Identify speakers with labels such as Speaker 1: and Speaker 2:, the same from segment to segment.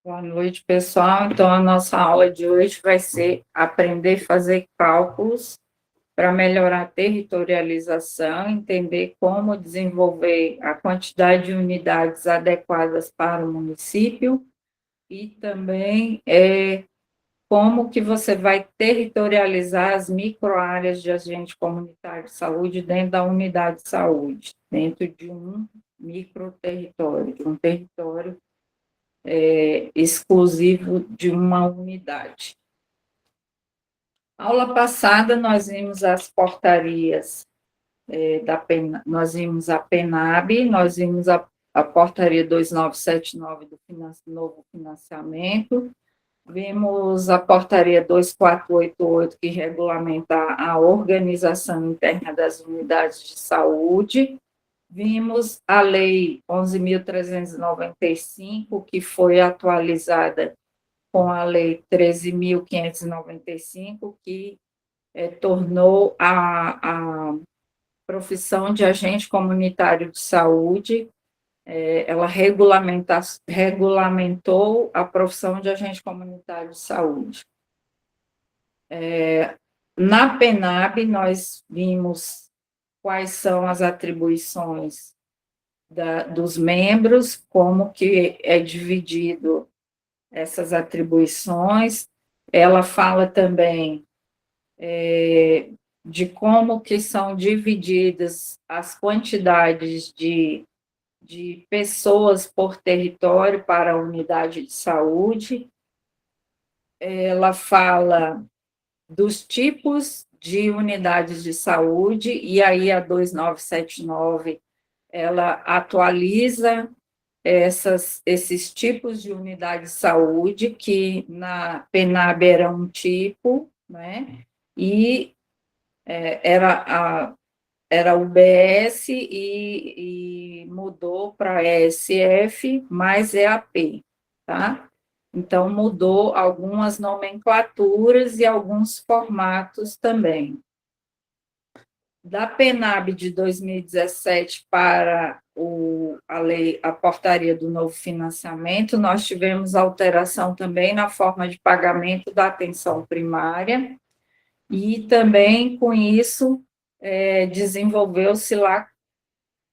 Speaker 1: Boa noite, pessoal. Então, a nossa aula de hoje vai ser aprender a fazer cálculos para melhorar a territorialização, entender como desenvolver a quantidade de unidades adequadas para o município e também como que você vai territorializar as microáreas de agente comunitário de saúde dentro da unidade de saúde, dentro de um microterritório, de um território exclusivo de uma unidade. Aula passada, nós vimos as portarias nós vimos a PENAB, nós vimos a portaria 2979 do novo financiamento, vimos a portaria 2488, que regulamenta a organização interna das unidades de saúde, vimos a Lei 11.395, que foi atualizada com a Lei 13.595, que tornou a profissão de agente comunitário de saúde, ela regulamentou a profissão de agente comunitário de saúde. Na PENAB, nós vimos quais são as atribuições dos membros, como que é dividido essas atribuições. Ela fala também de como que são divididas as quantidades de pessoas por território para a unidade de saúde. Ela fala dos tipos de unidades de saúde, e aí a 2979, ela atualiza esses tipos de unidade de saúde, que na PENAB era um tipo, né? E era UBS e mudou para ESF mais EAP, tá? Então, mudou algumas nomenclaturas e alguns formatos também. Da PENAB de 2017 para a portaria do novo financiamento, nós tivemos alteração também na forma de pagamento da atenção primária, e também, com isso, desenvolveu-se lá,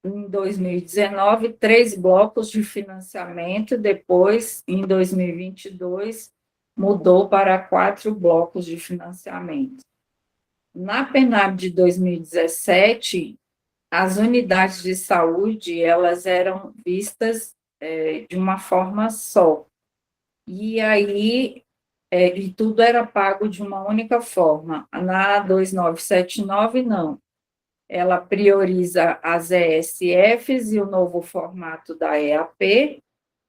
Speaker 1: em 2019, 3 blocos de financiamento, depois, em 2022, mudou para 4 blocos de financiamento. Na PENAB de 2017, as unidades de saúde, elas eram vistas de uma forma só. E aí, e tudo era pago de uma única forma. Na 2979, não. Ela prioriza as ESFs e o novo formato da EAP,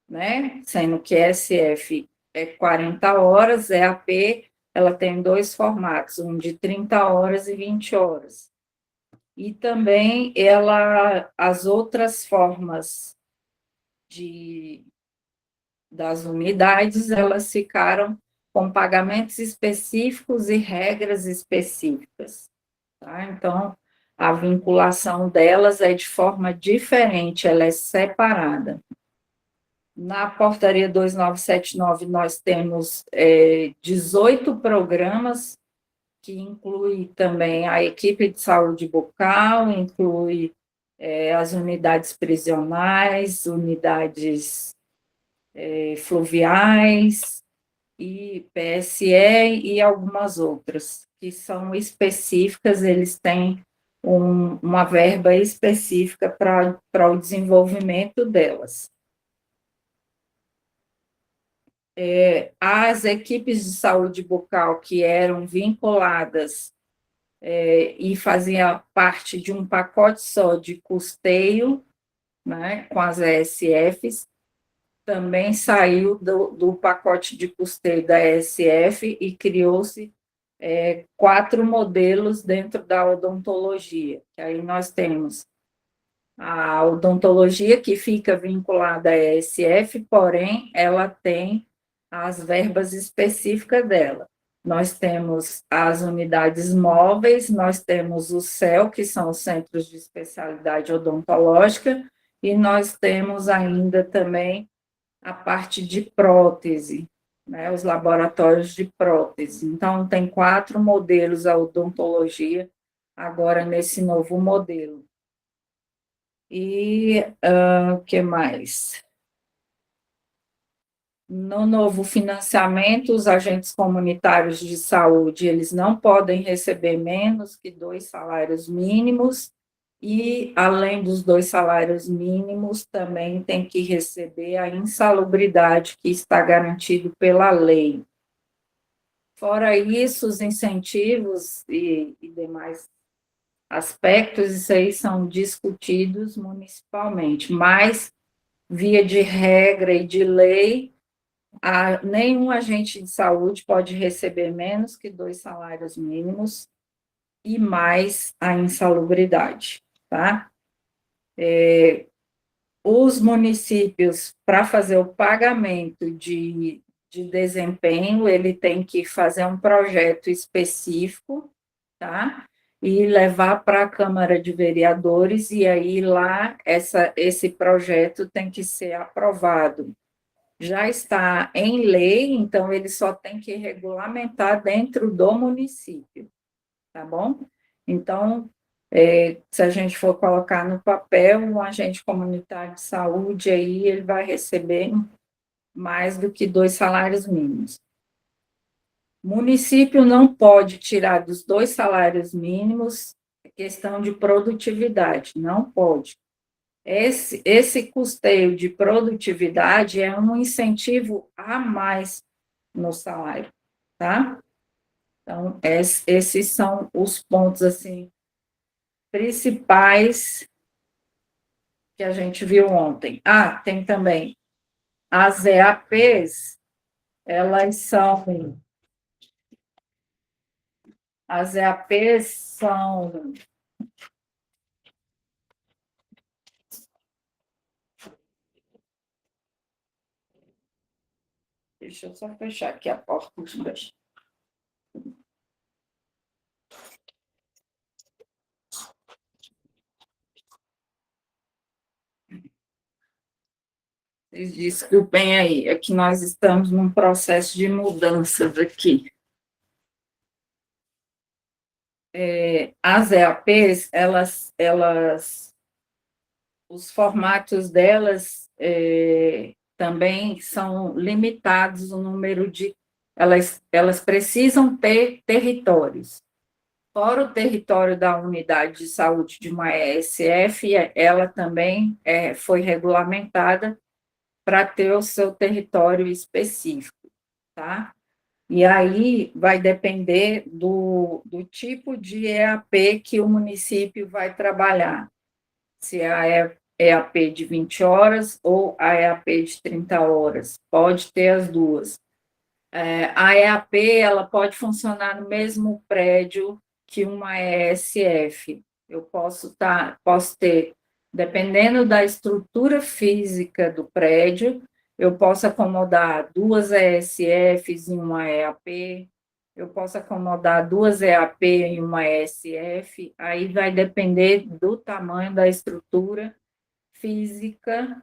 Speaker 1: né? Sendo que ESF é 40 horas, EAP ela tem 2 formatos, um de 30 horas e 20 horas. E também as outras formas das unidades, elas ficaram com pagamentos específicos e regras específicas, tá? Então, a vinculação delas é de forma diferente, ela é separada. Na portaria 2979, nós temos 18 programas, que inclui também a equipe de saúde bucal, inclui as unidades prisionais, unidades fluviais, e PSE e algumas outras, que são específicas, eles têm uma verba específica para o desenvolvimento delas. As equipes de saúde bucal que eram vinculadas e faziam parte de um pacote só de custeio, né, com as ESFs, também saiu do pacote de custeio da ESF e criou-se 4 modelos dentro da odontologia. Que aí nós temos a odontologia, que fica vinculada à ESF, porém, ela tem as verbas específicas dela. Nós temos as unidades móveis, nós temos o CEL, que são os Centros de Especialidade Odontológica, e nós temos ainda também a parte de prótese, né, os laboratórios de prótese. Então, tem 4 modelos a odontologia agora nesse novo modelo. E o que mais? No novo financiamento, os agentes comunitários de saúde, eles não podem receber menos que 2 salários mínimos e, além dos 2 salários mínimos, também tem que receber a insalubridade que está garantido pela lei. Fora isso, os incentivos e demais aspectos, isso aí são discutidos municipalmente, mas, via de regra e de lei, nenhum agente de saúde pode receber menos que 2 salários mínimos e mais a insalubridade, tá? Os municípios, para fazer o pagamento de desempenho, ele tem que fazer um projeto específico, tá? E levar para a Câmara de Vereadores, e aí lá esse projeto tem que ser aprovado. Já está em lei, então ele só tem que regulamentar dentro do município, tá bom? Então, se a gente for colocar no papel, um agente comunitário de saúde aí, ele vai receber mais do que 2 salários mínimos. O município não pode tirar dos 2 salários mínimos questão de produtividade, não pode. Esse custeio de produtividade é um incentivo a mais no salário, tá? Então, esses são os pontos, assim, principais que a gente viu ontem. Tem também as EAPs, elas são, as EAPs são, deixa eu só fechar aqui a porta de baixo. Desculpem aí, é que nós estamos num processo de mudanças aqui. As EAPs, os formatos delas também são limitados, o número de. Elas precisam ter territórios. Fora o território da unidade de saúde de uma ESF, ela também foi regulamentada para ter o seu território específico, tá? E aí vai depender do tipo de EAP que o município vai trabalhar, se é a EAP de 20 horas ou a EAP de 30 horas, pode ter as duas. A EAP ela pode funcionar no mesmo prédio que uma ESF. Eu posso ter, dependendo da estrutura física do prédio, eu posso acomodar 2 ESFs em uma EAP, eu posso acomodar 2 EAP em uma ESF, aí vai depender do tamanho da estrutura física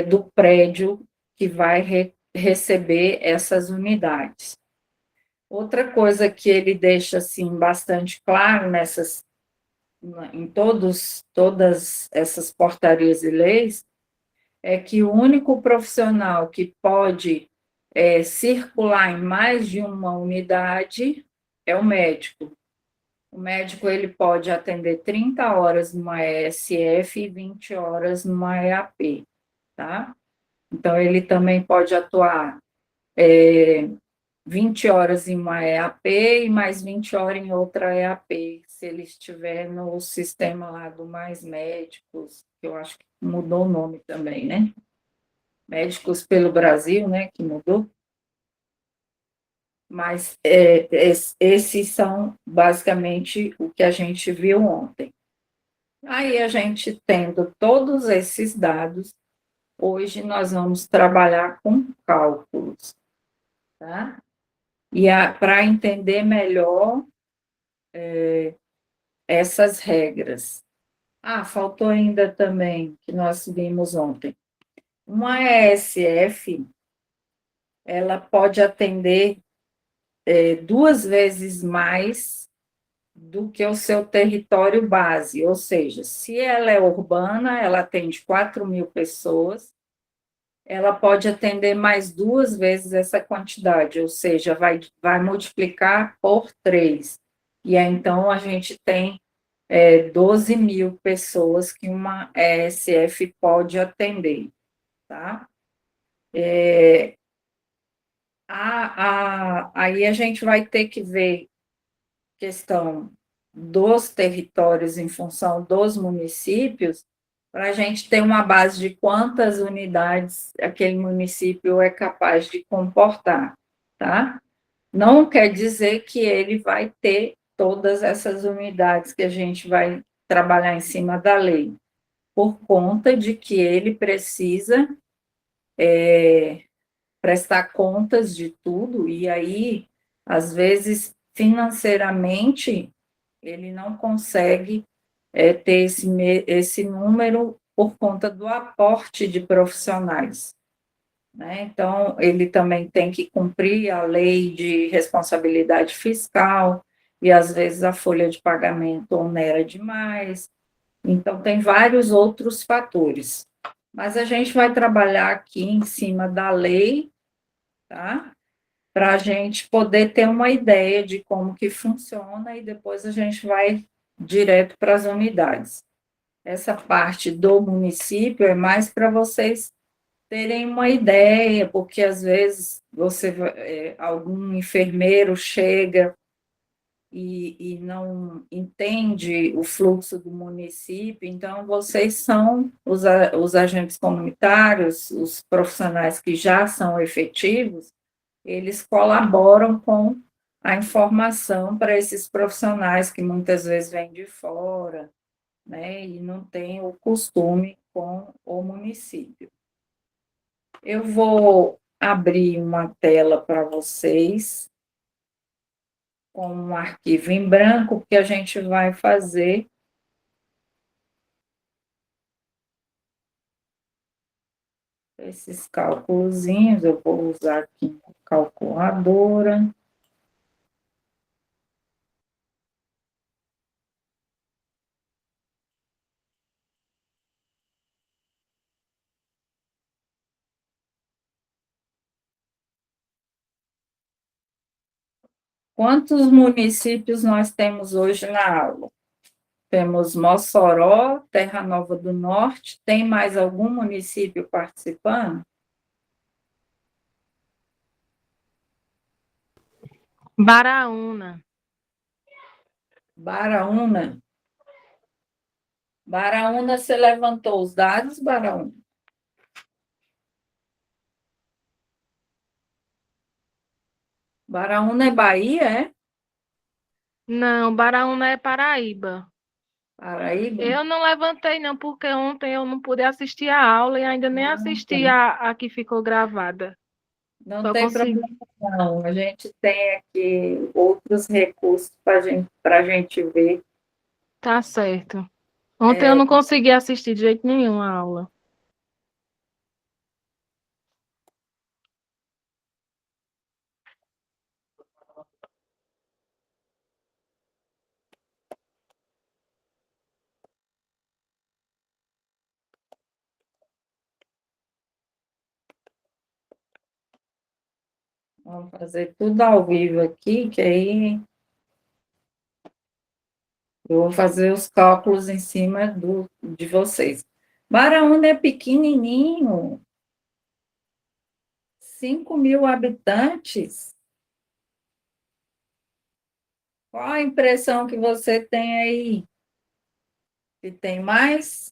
Speaker 1: do prédio que vai receber essas unidades. Outra coisa que ele deixa assim bastante claro em todas essas portarias e leis é que o único profissional que pode circular em mais de uma unidade é o médico. O médico ele pode atender 30 horas numa ESF e 20 horas numa EAP, tá? Então, ele também pode atuar 20 horas em uma EAP e mais 20 horas em outra EAP, se ele estiver no sistema lá do Mais Médicos, que eu acho que mudou o nome também, né? Médicos pelo Brasil, né, que mudou. Mas esses são basicamente o que a gente viu ontem. Aí, a gente tendo todos esses dados, hoje nós vamos trabalhar com cálculos, tá? E para entender melhor essas regras. Faltou ainda também, que nós vimos ontem, Uma ESF, ela pode atender 2 vezes mais do que o seu território base, ou seja, se ela é urbana, ela atende 4.000 pessoas, ela pode atender mais 2 vezes essa quantidade, ou seja, vai multiplicar por 3. E aí, então, a gente tem 12.000 pessoas que uma ESF pode atender, tá? Aí a gente vai ter que ver questão dos territórios em função dos municípios, para a gente ter uma base de quantas unidades aquele município é capaz de comportar, tá? Não quer dizer que ele vai ter todas essas unidades que a gente vai trabalhar em cima da lei, por conta de que ele precisa prestar contas de tudo, e aí, às vezes, financeiramente, ele não consegue ter esse número por conta do aporte de profissionais, né? Então, ele também tem que cumprir a lei de responsabilidade fiscal, e às vezes a folha de pagamento onera demais. Então, tem vários outros fatores. Mas a gente vai trabalhar aqui em cima da lei, tá? Para a gente poder ter uma ideia de como que funciona e depois a gente vai direto para as unidades. Essa parte do município é mais para vocês terem uma ideia, porque às vezes algum enfermeiro chega e não entende o fluxo do município, então vocês são os agentes comunitários, os profissionais que já são efetivos, eles colaboram com a informação para esses profissionais que muitas vezes vêm de fora, né, e não têm o costume com o município. Eu vou abrir uma tela para vocês, com um arquivo em branco, porque a gente vai fazer esses cálculozinhos. Eu vou usar aqui a calculadora. Quantos municípios nós temos hoje na aula? Temos Mossoró, Terra Nova do Norte. Tem mais algum município participando?
Speaker 2: Baraúna.
Speaker 1: Baraúna. Baraúna, você levantou os dados, Baraúna? Baraúna é Bahia, é?
Speaker 2: Não, Baraúna é Paraíba.
Speaker 1: Paraíba?
Speaker 2: Eu não levantei, não, porque ontem eu não pude assistir a aula e ainda nem
Speaker 1: Não,
Speaker 2: assisti a que ficou gravada.
Speaker 1: não
Speaker 2: Só
Speaker 1: tem
Speaker 2: consegui.
Speaker 1: problema, não. A gente tem aqui outros recursos para a gente ver.
Speaker 2: Tá certo. Ontem eu não consegui assistir de jeito nenhum a aula.
Speaker 1: Vamos fazer tudo ao vivo aqui, que aí eu vou fazer os cálculos em cima de vocês. Baraúna é pequenininho, 5.000 habitantes. Qual a impressão que você tem aí? Que tem mais?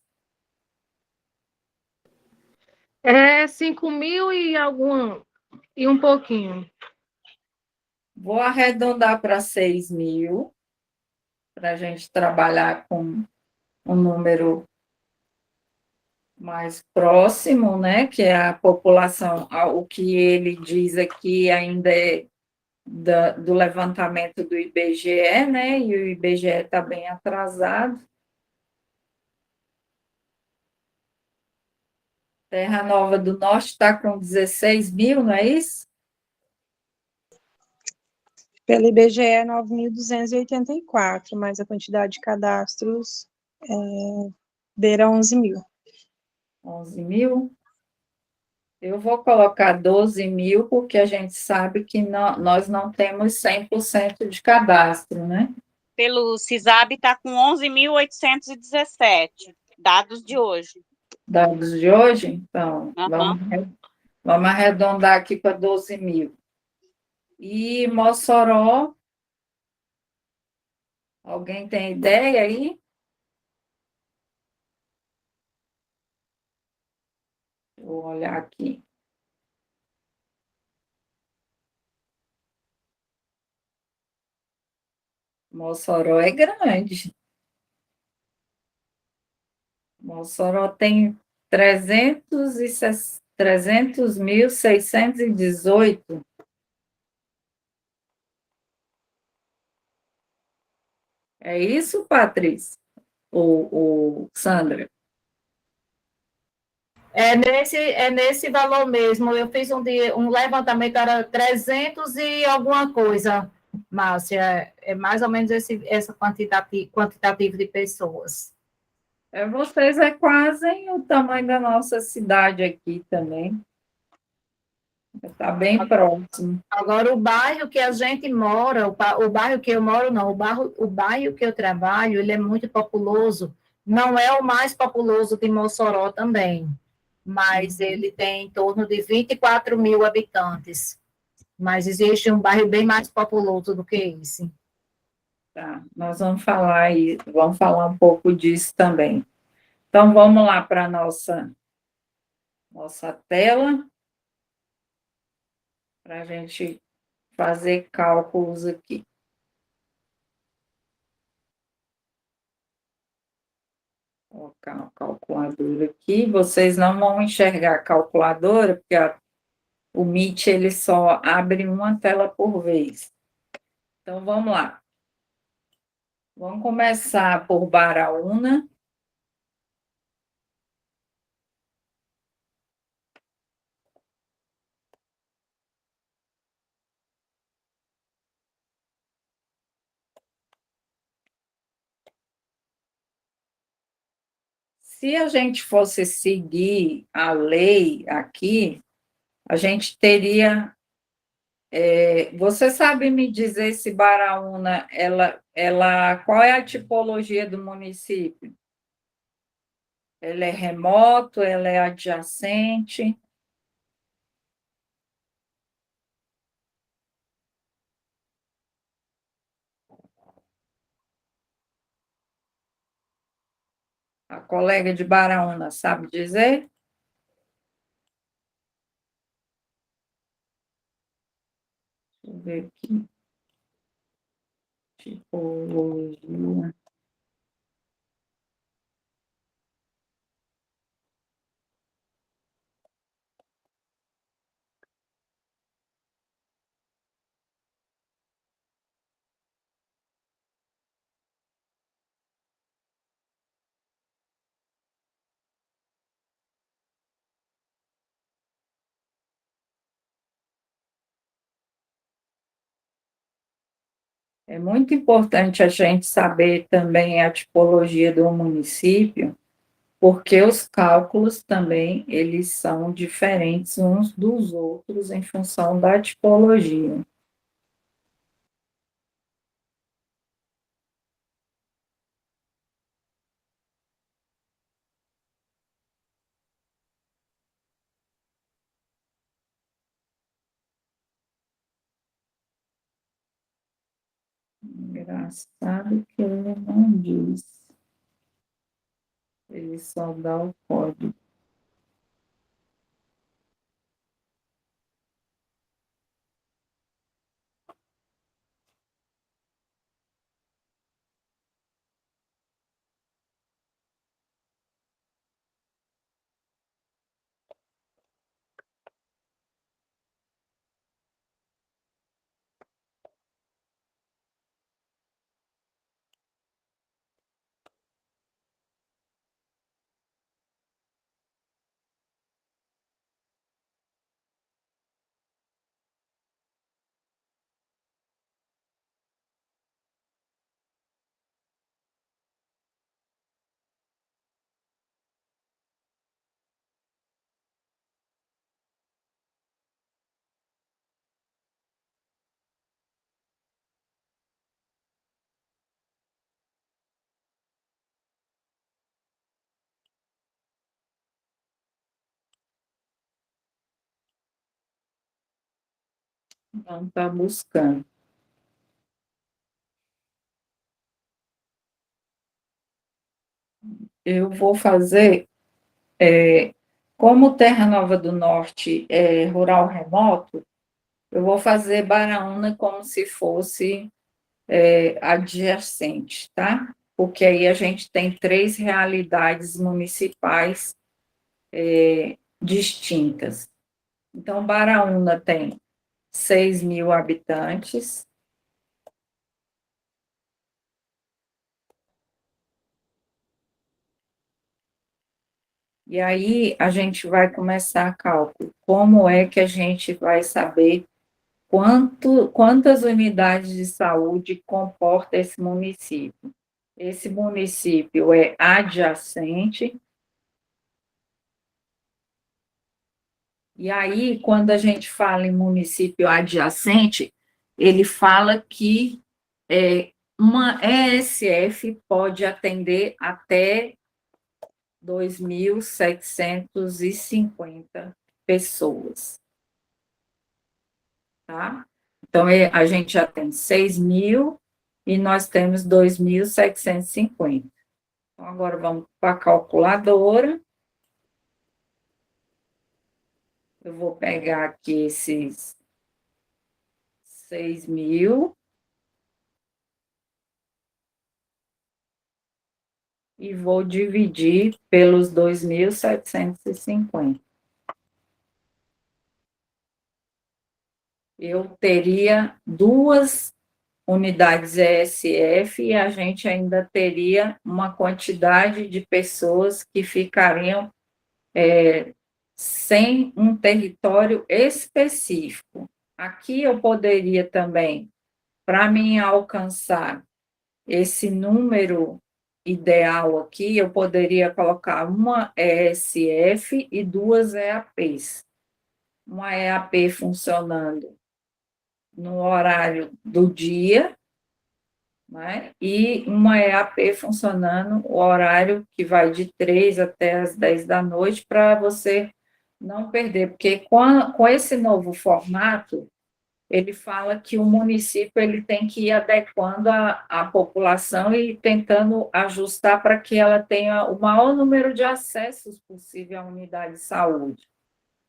Speaker 2: É 5.000 e um pouquinho.
Speaker 1: Vou arredondar para 6.000, para a gente trabalhar com um número mais próximo, né? Que é a população, o que ele diz aqui ainda é do levantamento do IBGE, né? E o IBGE está bem atrasado. Terra Nova do Norte está com 16 mil, não é isso?
Speaker 3: Pelo IBGE é 9.284, mas a quantidade de cadastros beira 11 mil.
Speaker 1: 11 mil? Eu vou colocar 12 mil, porque a gente sabe que nós não temos 100% de cadastro, né?
Speaker 4: Pelo CISAB está com 11.817, dados de hoje.
Speaker 1: Dados de hoje, então,
Speaker 4: Uhum.
Speaker 1: vamos arredondar aqui para 12 mil. E Mossoró, alguém tem ideia aí? Vou olhar aqui. Mossoró é grande. Mossoró tem 300.618. É isso, Patrícia? Ou Sandra?
Speaker 5: É nesse valor mesmo. Eu fiz um levantamento, era 300 e alguma coisa, Márcia. É mais ou menos essa quantitativo de pessoas.
Speaker 1: Vocês é quase o tamanho da nossa cidade aqui também. Está bem próximo.
Speaker 5: Agora, o bairro que a gente mora, o bairro que eu moro, não, o bairro que eu trabalho, ele é muito populoso. Não é o mais populoso de Mossoró também, mas ele tem em torno de 24 mil habitantes. Mas existe um bairro bem mais populoso do que esse.
Speaker 1: Tá, nós vamos falar um pouco disso também. Então, vamos lá para a nossa tela, para a gente fazer cálculos aqui. Vou colocar uma calculadora aqui. Vocês não vão enxergar a calculadora, porque o Meet ele só abre uma tela por vez. Então, vamos lá. Vamos começar por Baraúna. Se a gente fosse seguir a lei aqui, a gente teria. Você sabe me dizer se Baraúna, qual é a tipologia do município? Ela é remoto, ela é adjacente? A colega de Baraúna sabe dizer? Deixa eu ver aqui. Tipologia. É muito importante a gente saber também a tipologia do município, porque os cálculos também, eles são diferentes uns dos outros em função da tipologia. Engraçado que ele não diz, ele só dá o código. Não está buscando. Eu vou fazer, como Terra Nova do Norte é rural remoto, eu vou fazer Baraúna como se fosse adjacente, tá? Porque aí a gente tem 3 realidades municipais distintas. Então, Baraúna tem 6.000 habitantes. E aí a gente vai começar cálculo. Como é que a gente vai saber quantas unidades de saúde comporta esse município? Esse município é adjacente. E aí, quando a gente fala em município adjacente, ele fala que uma ESF pode atender até 2.750 pessoas, tá? Então, a gente já tem 6.000 e nós temos 2.750. Então, agora vamos para a calculadora. Eu vou pegar aqui esses 6.000 e vou dividir pelos 2.750. Eu teria 2 unidades ESF e a gente ainda teria uma quantidade de pessoas que ficariam sem um território específico. Aqui eu poderia também, para mim alcançar esse número ideal aqui, eu poderia colocar uma ESF e 2 EAPs. Uma EAP funcionando no horário do dia, né? E uma EAP funcionando o horário que vai de 3 até as 10 da noite, para você não perder, porque com esse novo formato, ele fala que o município ele tem que ir adequando a população e tentando ajustar para que ela tenha o maior número de acessos possível à unidade de saúde.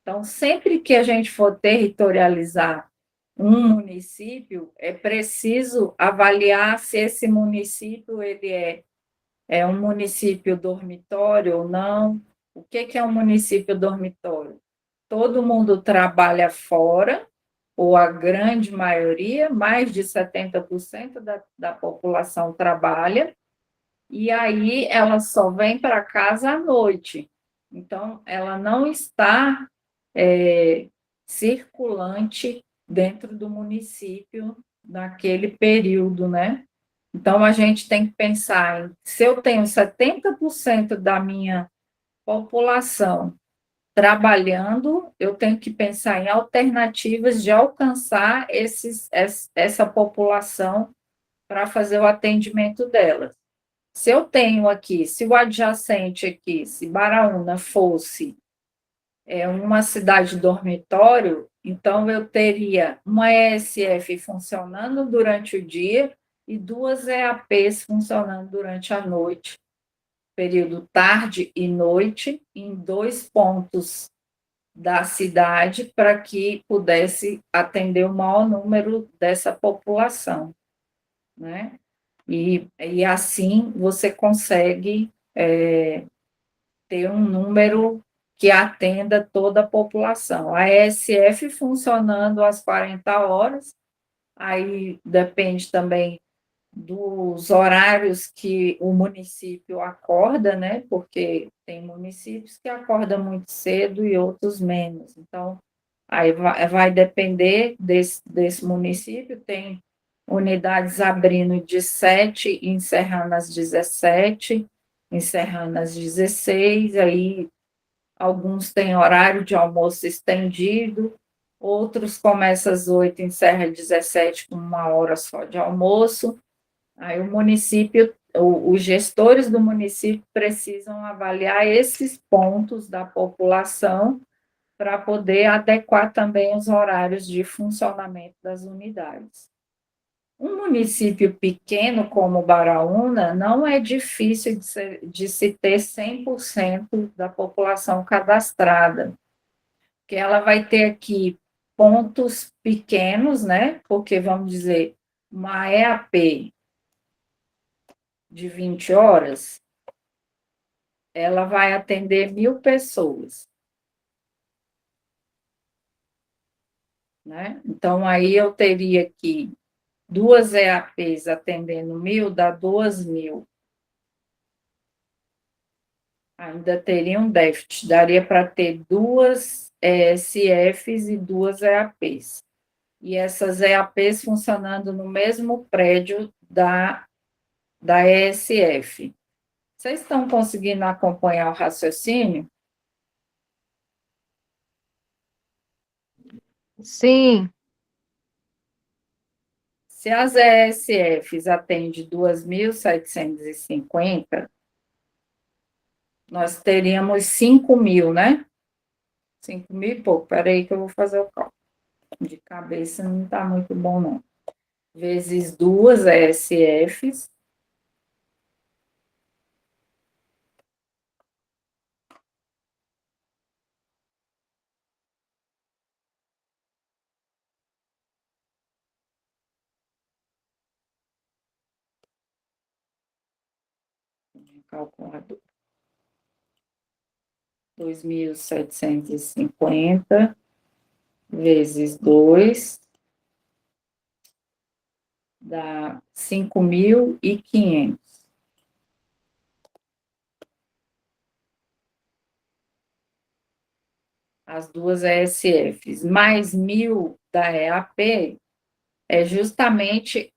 Speaker 1: Então, sempre que a gente for territorializar um município, é preciso avaliar se esse município ele é um município dormitório ou não. O que é um município dormitório? Todo mundo trabalha fora, ou a grande maioria, mais de 70% da população trabalha, e aí ela só vem para casa à noite. Então, ela não está circulante dentro do município naquele período, né? Então, a gente tem que pensar em, se eu tenho 70% da minha população trabalhando, eu tenho que pensar em alternativas de alcançar essa população para fazer o atendimento delas. Se eu tenho aqui, se o adjacente aqui, se Baraúna fosse uma cidade dormitório, então eu teria uma ESF funcionando durante o dia e 2 EAPs funcionando durante a noite, período tarde e noite, em 2 pontos da cidade, para que pudesse atender o maior número dessa população, né? E assim você consegue ter um número que atenda toda a população. A ESF funcionando às 40 horas, aí depende também dos horários que o município acorda, né? Porque tem municípios que acordam muito cedo e outros menos. Então, aí vai depender desse município. Tem unidades abrindo de 7 e encerrando às 17, encerrando às 16, aí alguns têm horário de almoço estendido, outros começam às 8 e encerra às 17 com 1 hora só de almoço. Aí o município, os gestores do município precisam avaliar esses pontos da população para poder adequar também os horários de funcionamento das unidades. Um município pequeno como Baraúna não é difícil de se ter 100% da população cadastrada, porque ela vai ter aqui pontos pequenos, né? Porque, vamos dizer, uma EAP de 20 horas, ela vai atender 1.000 pessoas, né? Então, aí eu teria aqui 2 EAPs atendendo 1.000, dá 2.000. Ainda teria um déficit, daria para ter 2 ESFs e 2 EAPs. E essas EAPs funcionando no mesmo prédio da ESF. Vocês estão conseguindo acompanhar o raciocínio?
Speaker 2: Sim,
Speaker 1: Se as ESFs atendem 2.750, nós teríamos 5.000, né? 5.000 e pouco. Espera aí que eu vou fazer o cálculo. De cabeça não está muito bom, não. Vezes 2 ESFs. Calculador. 2.750 vezes 2 dá 5.500. As duas ESFs, mais 1.000 da EAP, é justamente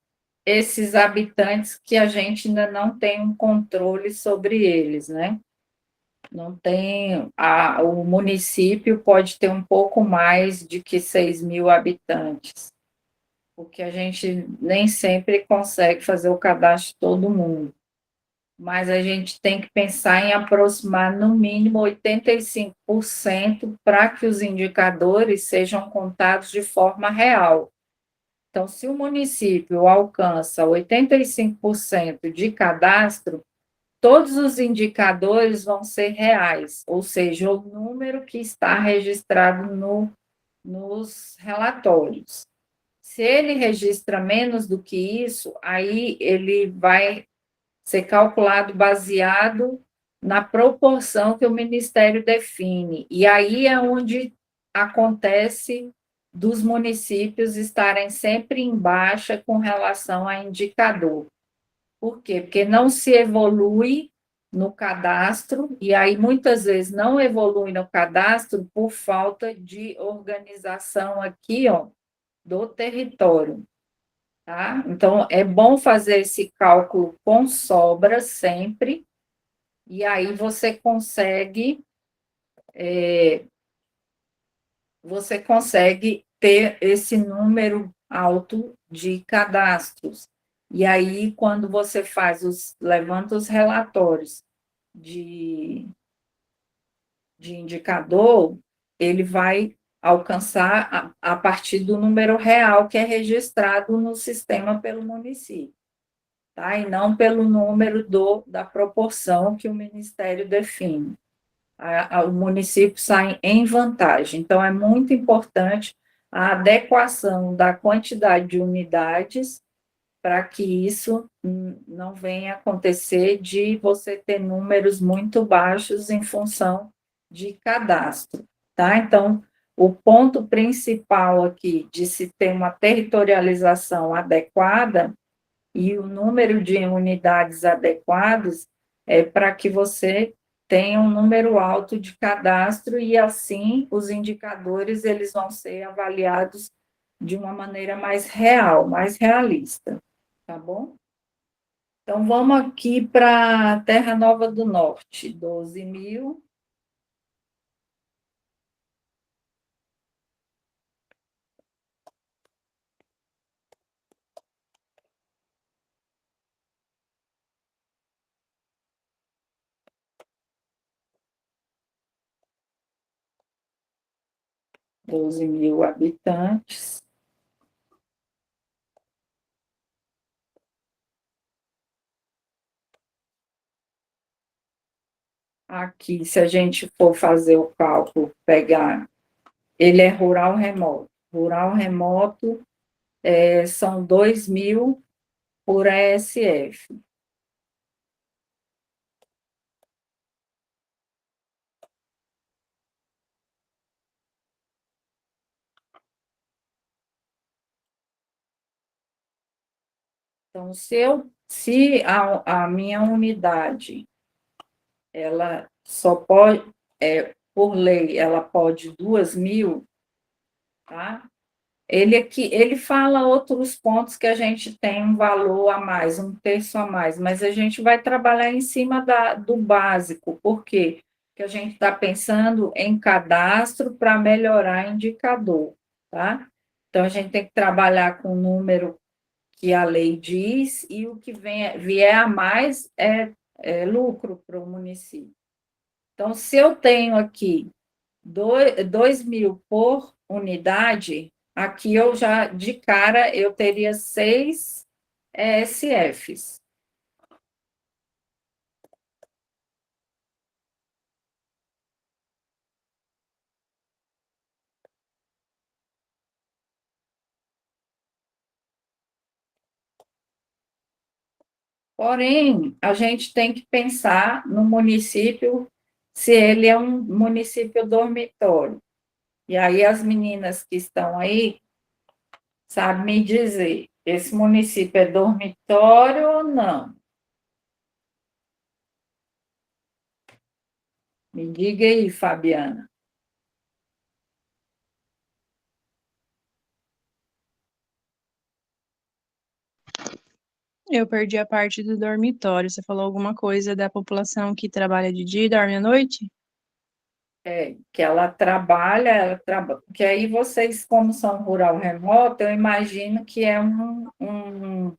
Speaker 1: esses habitantes que a gente ainda não tem um controle sobre eles, né? Não tem, o município pode ter um pouco mais de que 6.000 habitantes, porque a gente nem sempre consegue fazer o cadastro de todo mundo. Mas a gente tem que pensar em aproximar no mínimo 85% para que os indicadores sejam contados de forma real. Então, se o município alcança 85% de cadastro, todos os indicadores vão ser reais, ou seja, o número que está registrado nos relatórios. Se ele registra menos do que isso, aí ele vai ser calculado baseado na proporção que o Ministério define. E aí é onde acontece dos municípios estarem sempre em baixa com relação a indicador. Por quê? Porque não se evolui no cadastro, e aí muitas vezes não evolui no cadastro por falta de organização aqui, ó, do território. Tá? Então, é bom fazer esse cálculo com sobra sempre, e aí você consegue ter esse número alto de cadastros. E aí, quando você levanta os relatórios de indicador, ele vai alcançar a partir do número real que é registrado no sistema pelo município, tá? E não pelo número da proporção que o Ministério define. O município sai em vantagem. Então, é muito importante a adequação da quantidade de unidades para que isso não venha acontecer de você ter números muito baixos em função de cadastro, tá? Então, o ponto principal aqui de se ter uma territorialização adequada e o número de unidades adequados é para que você tenha um número alto de cadastro e assim os indicadores eles vão ser avaliados de uma maneira mais real, mais realista, tá bom? Então vamos aqui para Terra Nova do Norte, 12.000. 12 mil habitantes. Aqui, se a gente for fazer o cálculo, pegar, ele é rural remoto. Rural remoto são 2 mil por ASF. Então, se a minha unidade, ela só pode, por lei, ela pode 2 mil, tá? Ele fala outros pontos que a gente tem um valor a mais, um terço a mais, mas a gente vai trabalhar em cima do básico, por quê? Porque a gente está pensando em cadastro para melhorar indicador, tá? Então, a gente tem que trabalhar com o número que a lei diz, e o que vier a mais é lucro para o município. Então, se eu tenho aqui 2 mil por unidade, aqui eu já, de cara, eu teria 6 ESFs. Porém, a gente tem que pensar no município, se ele é um município dormitório. E aí as meninas que estão aí sabem me dizer, esse município é dormitório ou não? Me diga aí, Fabiana.
Speaker 3: Eu perdi a parte do dormitório. Você falou alguma coisa da população que trabalha de dia e dorme à noite?
Speaker 1: Que ela trabalha, porque aí vocês, como são rural remoto, eu imagino que é um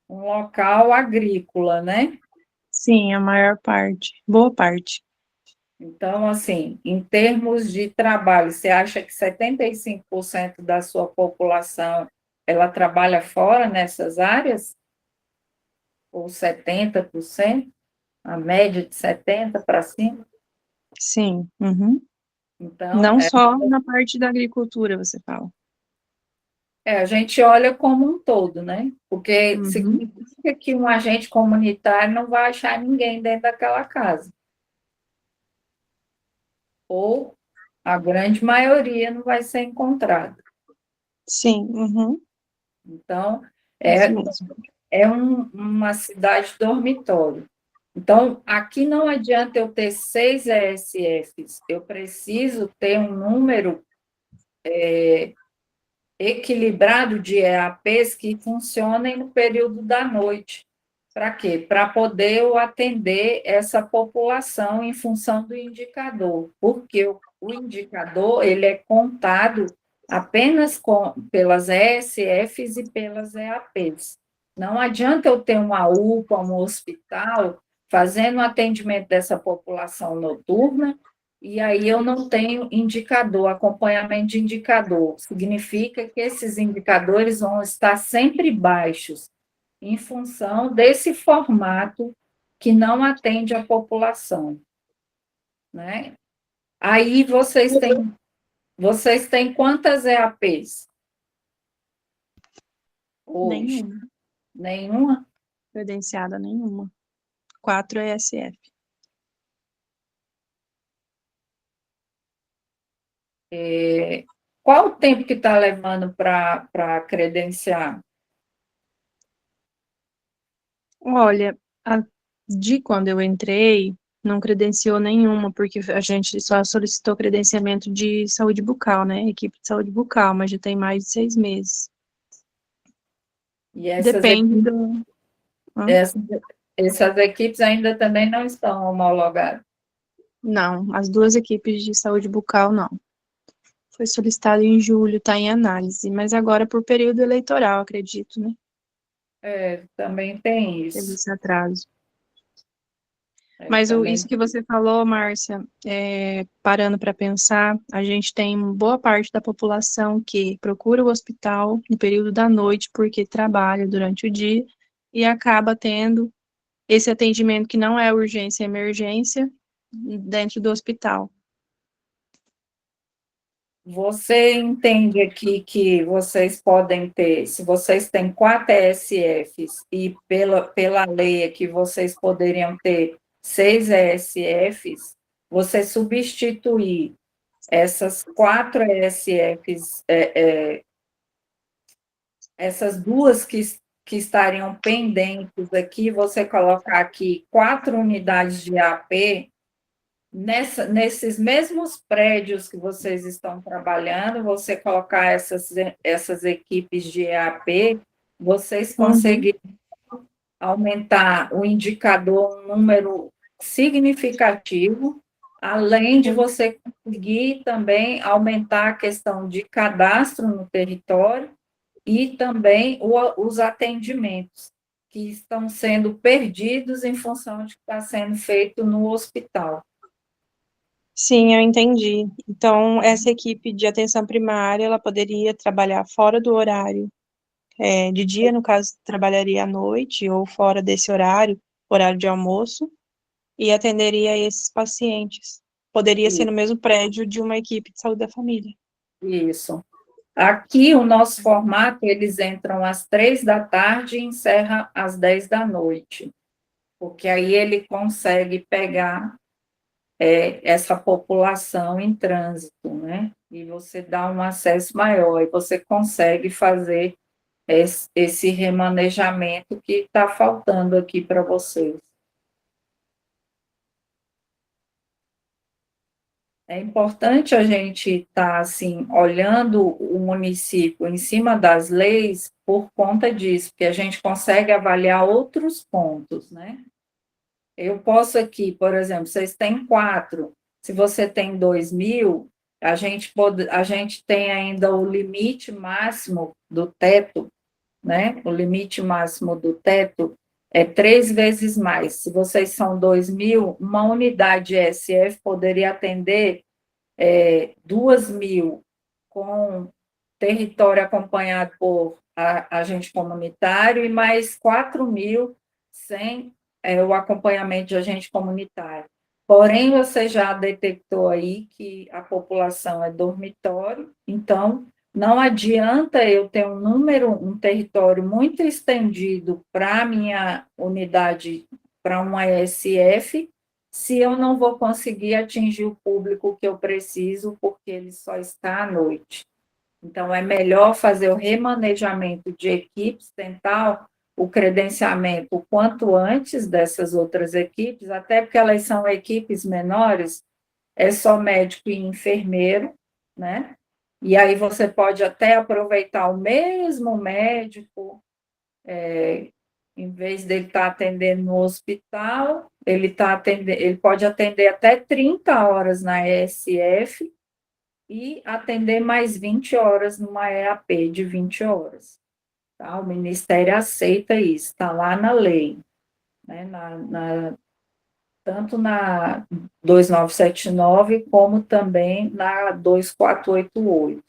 Speaker 1: local agrícola, né?
Speaker 3: Sim, a maior parte. Boa parte.
Speaker 1: Então, assim, em termos de trabalho, você acha que 75% da sua população ela trabalha fora nessas áreas? Ou 70%? A média de 70% para cima?
Speaker 3: Sim. Uhum.
Speaker 1: Então,
Speaker 3: Não só na parte da agricultura, você fala.
Speaker 1: a gente olha como um todo, né? Porque
Speaker 3: Uhum.
Speaker 1: significa que um agente comunitário não vai achar ninguém dentro daquela casa. Ou a grande maioria não vai ser encontrada.
Speaker 3: Sim. Uhum.
Speaker 1: Então,
Speaker 3: Isso mesmo.
Speaker 1: uma cidade dormitório. Então, aqui não adianta eu ter 6 ESFs, eu preciso ter um número equilibrado de EAPs que funcionem no período da noite. Para quê? Para poder eu atender essa população em função do indicador, porque o indicador ele é contado apenas pelas ESFs e pelas EAPs. Não adianta eu ter uma UPA, um hospital, fazendo o atendimento dessa população noturna, e aí eu não tenho indicador, acompanhamento de indicador. Significa que esses indicadores vão estar sempre baixos, em função desse formato que não atende a população, né? Aí vocês têm quantas EAPs hoje?
Speaker 3: Nenhuma.
Speaker 1: Nenhuma?
Speaker 3: Credenciada nenhuma. 4 ESF.
Speaker 1: Qual o tempo que está levando para credenciar?
Speaker 3: Olha, de quando eu entrei, não credenciou nenhuma, porque a gente só solicitou credenciamento de saúde bucal, né? Equipe de saúde bucal, mas já tem mais de 6 meses.
Speaker 1: E
Speaker 3: Depende do.
Speaker 1: essas equipes ainda também não estão homologadas.
Speaker 3: Não, as duas equipes de saúde bucal não. Foi solicitado em julho, está em análise, mas agora por período eleitoral, acredito, né?
Speaker 1: Também tem
Speaker 3: Teve
Speaker 1: isso.
Speaker 3: esse atraso. Mas
Speaker 1: também
Speaker 3: isso que você falou, Márcia, parando para pensar, a gente tem boa parte da população que procura o hospital no período da noite porque trabalha durante o dia e acaba tendo esse atendimento que não é urgência e emergência dentro do hospital.
Speaker 1: Você entende aqui que vocês podem ter, se vocês têm 4 ESFs e pela lei aqui vocês poderiam ter 6 ESFs, você substituir essas 4 ESFs, essas duas que estariam pendentes aqui, você colocar aqui 4 unidades de AP, nesses mesmos prédios que vocês estão trabalhando, você colocar essas equipes de EAP, vocês conseguem aumentar o indicador um número significativo, além de você conseguir também aumentar a questão de cadastro no território e também os atendimentos que estão sendo perdidos em função de que está sendo feito no hospital.
Speaker 3: Sim, eu entendi. Então, essa equipe de atenção primária, ela poderia trabalhar fora do horário, de dia, no caso, trabalharia à noite, ou fora desse horário de almoço, e atenderia esses pacientes. Poderia ser no mesmo prédio de uma equipe de saúde da família.
Speaker 1: Isso. Aqui, o nosso formato, eles entram às 3 da tarde e encerram às 10 da noite, porque aí ele consegue pegar essa população em trânsito, né? E você dá um acesso maior, e você consegue fazer esse remanejamento que está faltando aqui para vocês. É importante a gente estar, assim, olhando o município em cima das leis por conta disso, porque a gente consegue avaliar outros pontos, né? Eu posso aqui, por exemplo, vocês têm 4, se você tem 2.000, a gente tem ainda o limite máximo do teto, né? O limite máximo do teto é 3 vezes mais. Se vocês são 2.000, uma unidade SF poderia atender 2.000 com território acompanhado por agente comunitário e mais 4.000 sem o acompanhamento de agente comunitário. Porém, você já detectou aí que a população é dormitório, então não adianta eu ter um território muito estendido para a minha unidade, para uma ESF, se eu não vou conseguir atingir o público que eu preciso, porque ele só está à noite. Então, é melhor fazer o remanejamento de equipes, tentar o credenciamento o quanto antes dessas outras equipes, até porque elas são equipes menores, é só médico e enfermeiro, né? E aí você pode até aproveitar o mesmo médico, em vez dele estar atendendo no hospital, ele pode atender até 30 horas na ESF e atender mais 20 horas numa EAP de 20 horas. Tá? O Ministério aceita isso, está lá na lei, né? Tanto na 2979 como também na 2488.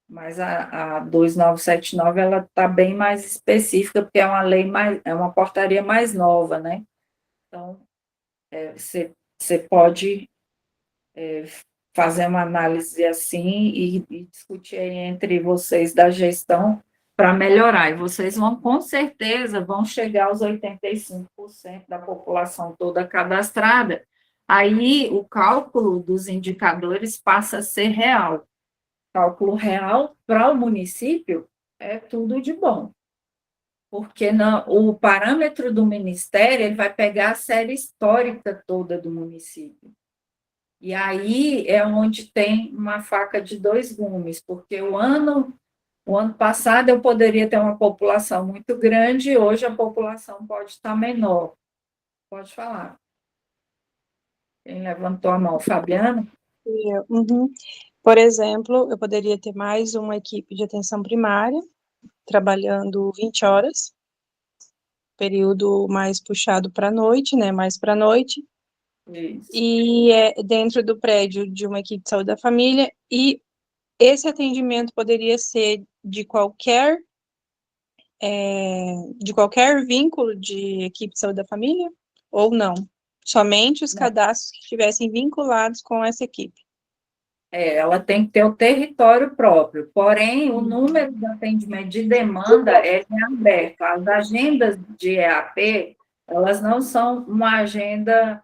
Speaker 1: Mas a 2979 ela está bem mais específica, porque é uma lei é uma portaria mais nova, né? Então, você pode fazer uma análise assim e discutir aí entre vocês da gestão para melhorar. E vocês com certeza, vão chegar aos 85% da população toda cadastrada. Aí, o cálculo dos indicadores passa a ser real. Cálculo real para o município é tudo de bom, porque o parâmetro do Ministério ele vai pegar a série histórica toda do município. E aí é onde tem uma faca de 2 gumes, porque o ano passado eu poderia ter uma população muito grande, hoje a população pode estar menor. Pode falar. Quem levantou a mão? Fabiana?
Speaker 3: Uhum. Por exemplo, eu poderia ter mais uma equipe de atenção primária, trabalhando 20 horas, período mais puxado para a noite, né, mais para a noite,
Speaker 1: Isso.
Speaker 3: e é dentro do prédio de uma equipe de saúde da família, e esse atendimento poderia ser de qualquer vínculo de equipe de saúde da família, ou não? Somente os
Speaker 1: Não.
Speaker 3: cadastros que estivessem vinculados com essa equipe.
Speaker 1: Ela tem que ter o território próprio, porém, o número de atendimento de demanda é aberto. As agendas de EAP, elas não são uma agenda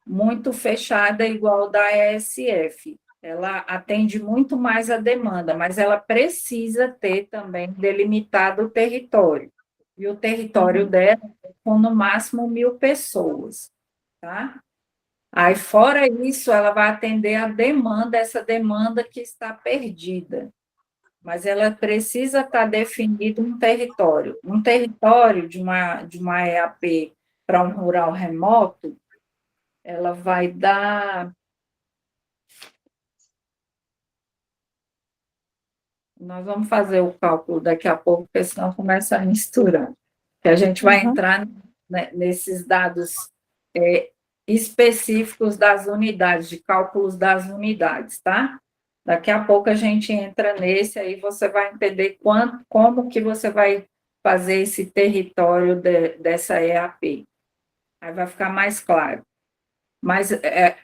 Speaker 1: muito fechada igual da ESF. Ela atende muito mais a demanda, mas ela precisa ter também delimitado o território. E o território dela são no máximo 1.000 pessoas, tá? Aí, fora isso, ela vai atender a demanda, essa demanda que está perdida. Mas ela precisa estar definido um território. Um território de uma EAP para um rural remoto, ela vai dar. Nós vamos fazer o cálculo daqui a pouco, porque senão começa a misturar. Que a gente vai entrar, né, nesses dados específicos das unidades, de cálculos das unidades, tá? Daqui a pouco a gente entra nesse, aí você vai entender como que você vai fazer esse território dessa EAP. Aí vai ficar mais claro. Mas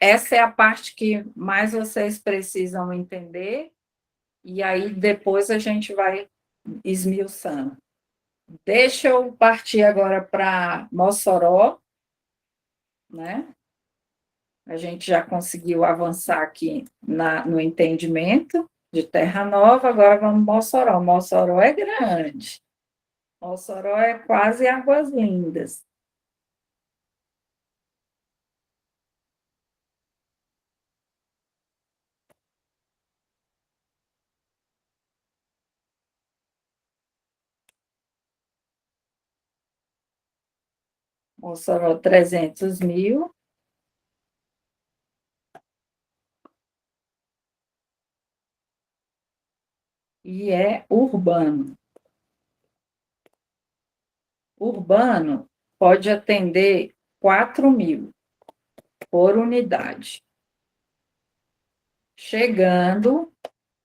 Speaker 1: essa é a parte que mais vocês precisam entender, e aí depois a gente vai esmiuçando. Deixa eu partir agora para Mossoró, né? A gente já conseguiu avançar aqui no entendimento de Terra Nova, agora vamos Mossoró. Mossoró é grande. Mossoró é quase Águas Lindas. Mossoró, 300 mil. E é urbano. Urbano pode atender 4.000 por unidade. Chegando,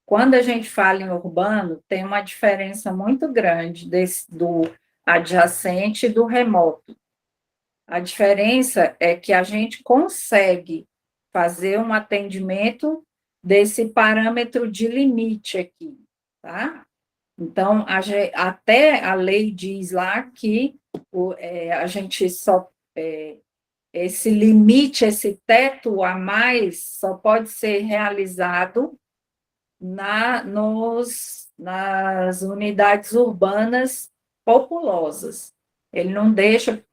Speaker 1: quando a gente fala em urbano, tem uma diferença muito grande do adjacente e do remoto. A diferença é que a gente consegue fazer um atendimento desse parâmetro de limite aqui, tá? Então, até a lei diz lá que a gente só. Esse limite, esse teto a mais, só pode ser realizado nas unidades urbanas populosas. Ele não deixa.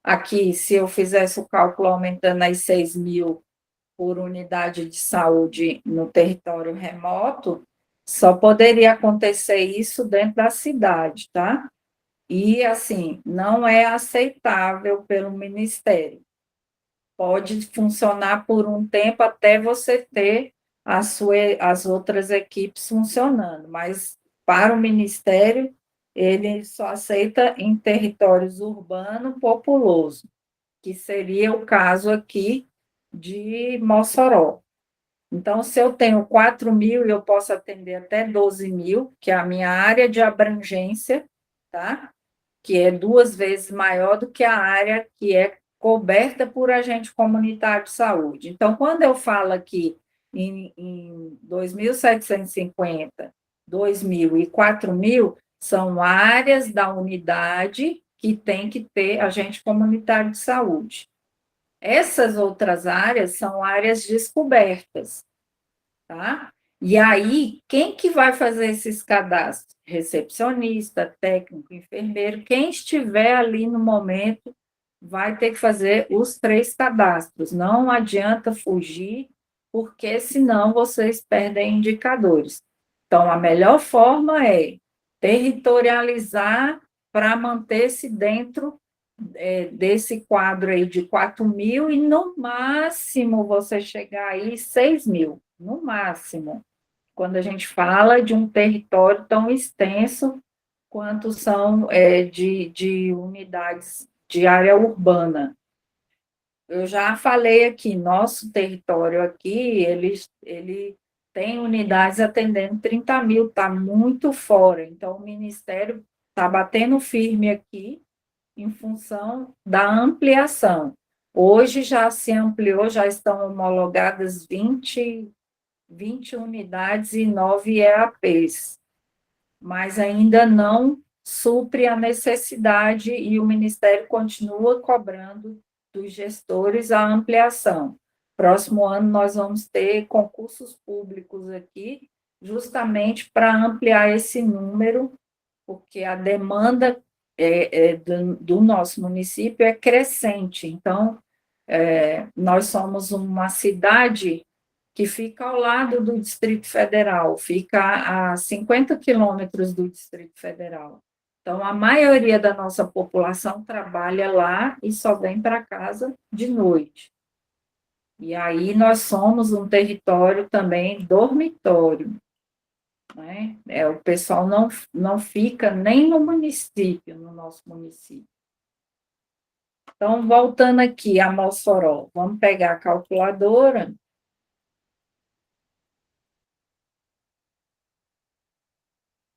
Speaker 1: Aqui, se eu fizesse o cálculo aumentando as 6.000 por unidade de saúde no território remoto, só poderia acontecer isso dentro da cidade, tá? E, assim, não é aceitável pelo Ministério. Pode funcionar por um tempo até você ter as outras equipes funcionando, mas para o Ministério, ele só aceita em territórios urbano populoso, que seria o caso aqui de Mossoró. Então, se eu tenho 4.000, eu posso atender até 12.000, que é a minha área de abrangência, tá? Que é 2 vezes maior do que a área que é coberta por agente comunitário de saúde. Então, quando eu falo aqui em 2.750, 2.000 e 4.000, são áreas da unidade que tem que ter agente comunitário de saúde. Essas outras áreas são áreas descobertas, tá? E aí, quem que vai fazer esses cadastros? Recepcionista, técnico, enfermeiro, quem estiver ali no momento vai ter que fazer os 3 cadastros. Não adianta fugir, porque senão vocês perdem indicadores. Então, a melhor forma é territorializar para manter-se dentro desse quadro aí de 4.000 e, no máximo, você chegar aí 6.000, no máximo, quando a gente fala de um território tão extenso quanto são de unidades de área urbana. eu já falei aqui, nosso território aqui, ele tem unidades atendendo 30 mil, está muito fora. Então, o Ministério está batendo firme aqui em função da ampliação. Hoje já se ampliou, já estão homologadas 20 unidades e 9 EAPs, mas ainda não supre a necessidade e o Ministério continua cobrando dos gestores a ampliação. Próximo ano nós vamos ter concursos públicos aqui, justamente para ampliar esse número, porque a demanda do nosso município é crescente. Então, nós somos uma cidade que fica ao lado do Distrito Federal, fica a 50 quilômetros do Distrito Federal. Então, a maioria da nossa população trabalha lá e só vem para casa de noite. E aí nós somos um território também dormitório, né? O pessoal não fica nem no município, no nosso município. Então, voltando aqui a Mossoró, vamos pegar a calculadora.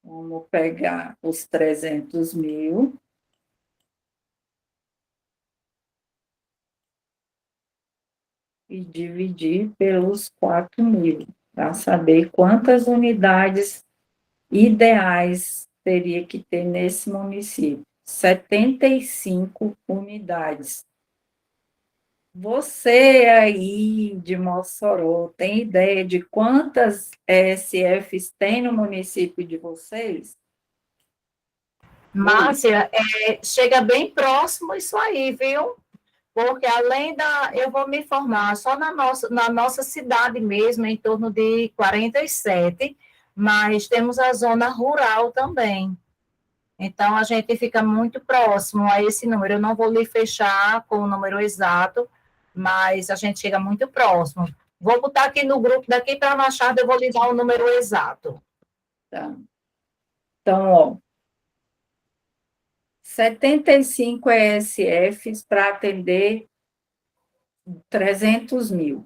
Speaker 1: Vamos pegar os 300 mil e dividir pelos 4 mil, para saber quantas unidades ideais teria que ter nesse município. 75 unidades. Você aí de Mossoró tem ideia de quantas ESFs tem no município de vocês?
Speaker 5: Márcia, chega bem próximo isso aí, viu? Porque além eu vou me informar, só na nossa cidade mesmo, em torno de 47, mas temos a zona rural também. Então, a gente fica muito próximo a esse número. Eu não vou lhe fechar com o número exato, mas a gente chega muito próximo. Vou botar aqui no grupo, daqui para Machado, eu vou lhe dar o número exato.
Speaker 1: Tá. Então, ó, 75 ESFs para atender 300 mil.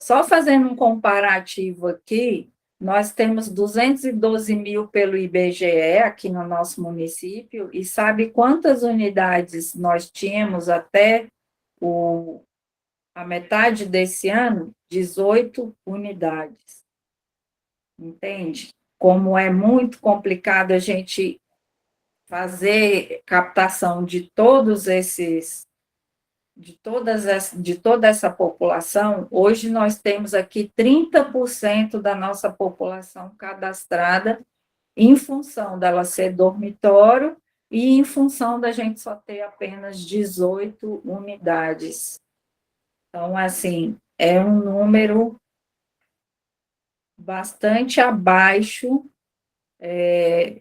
Speaker 1: Só fazendo um comparativo aqui, nós temos 212 mil pelo IBGE aqui no nosso município, e sabe quantas unidades nós tínhamos até a metade desse ano? 18 unidades. Entende? Como é muito complicado a gente fazer captação de todos esses de toda essa população, hoje nós temos aqui 30% da nossa população cadastrada em função dela ser dormitório e em função da gente só ter apenas 18 unidades. Então, assim, é um número bastante abaixo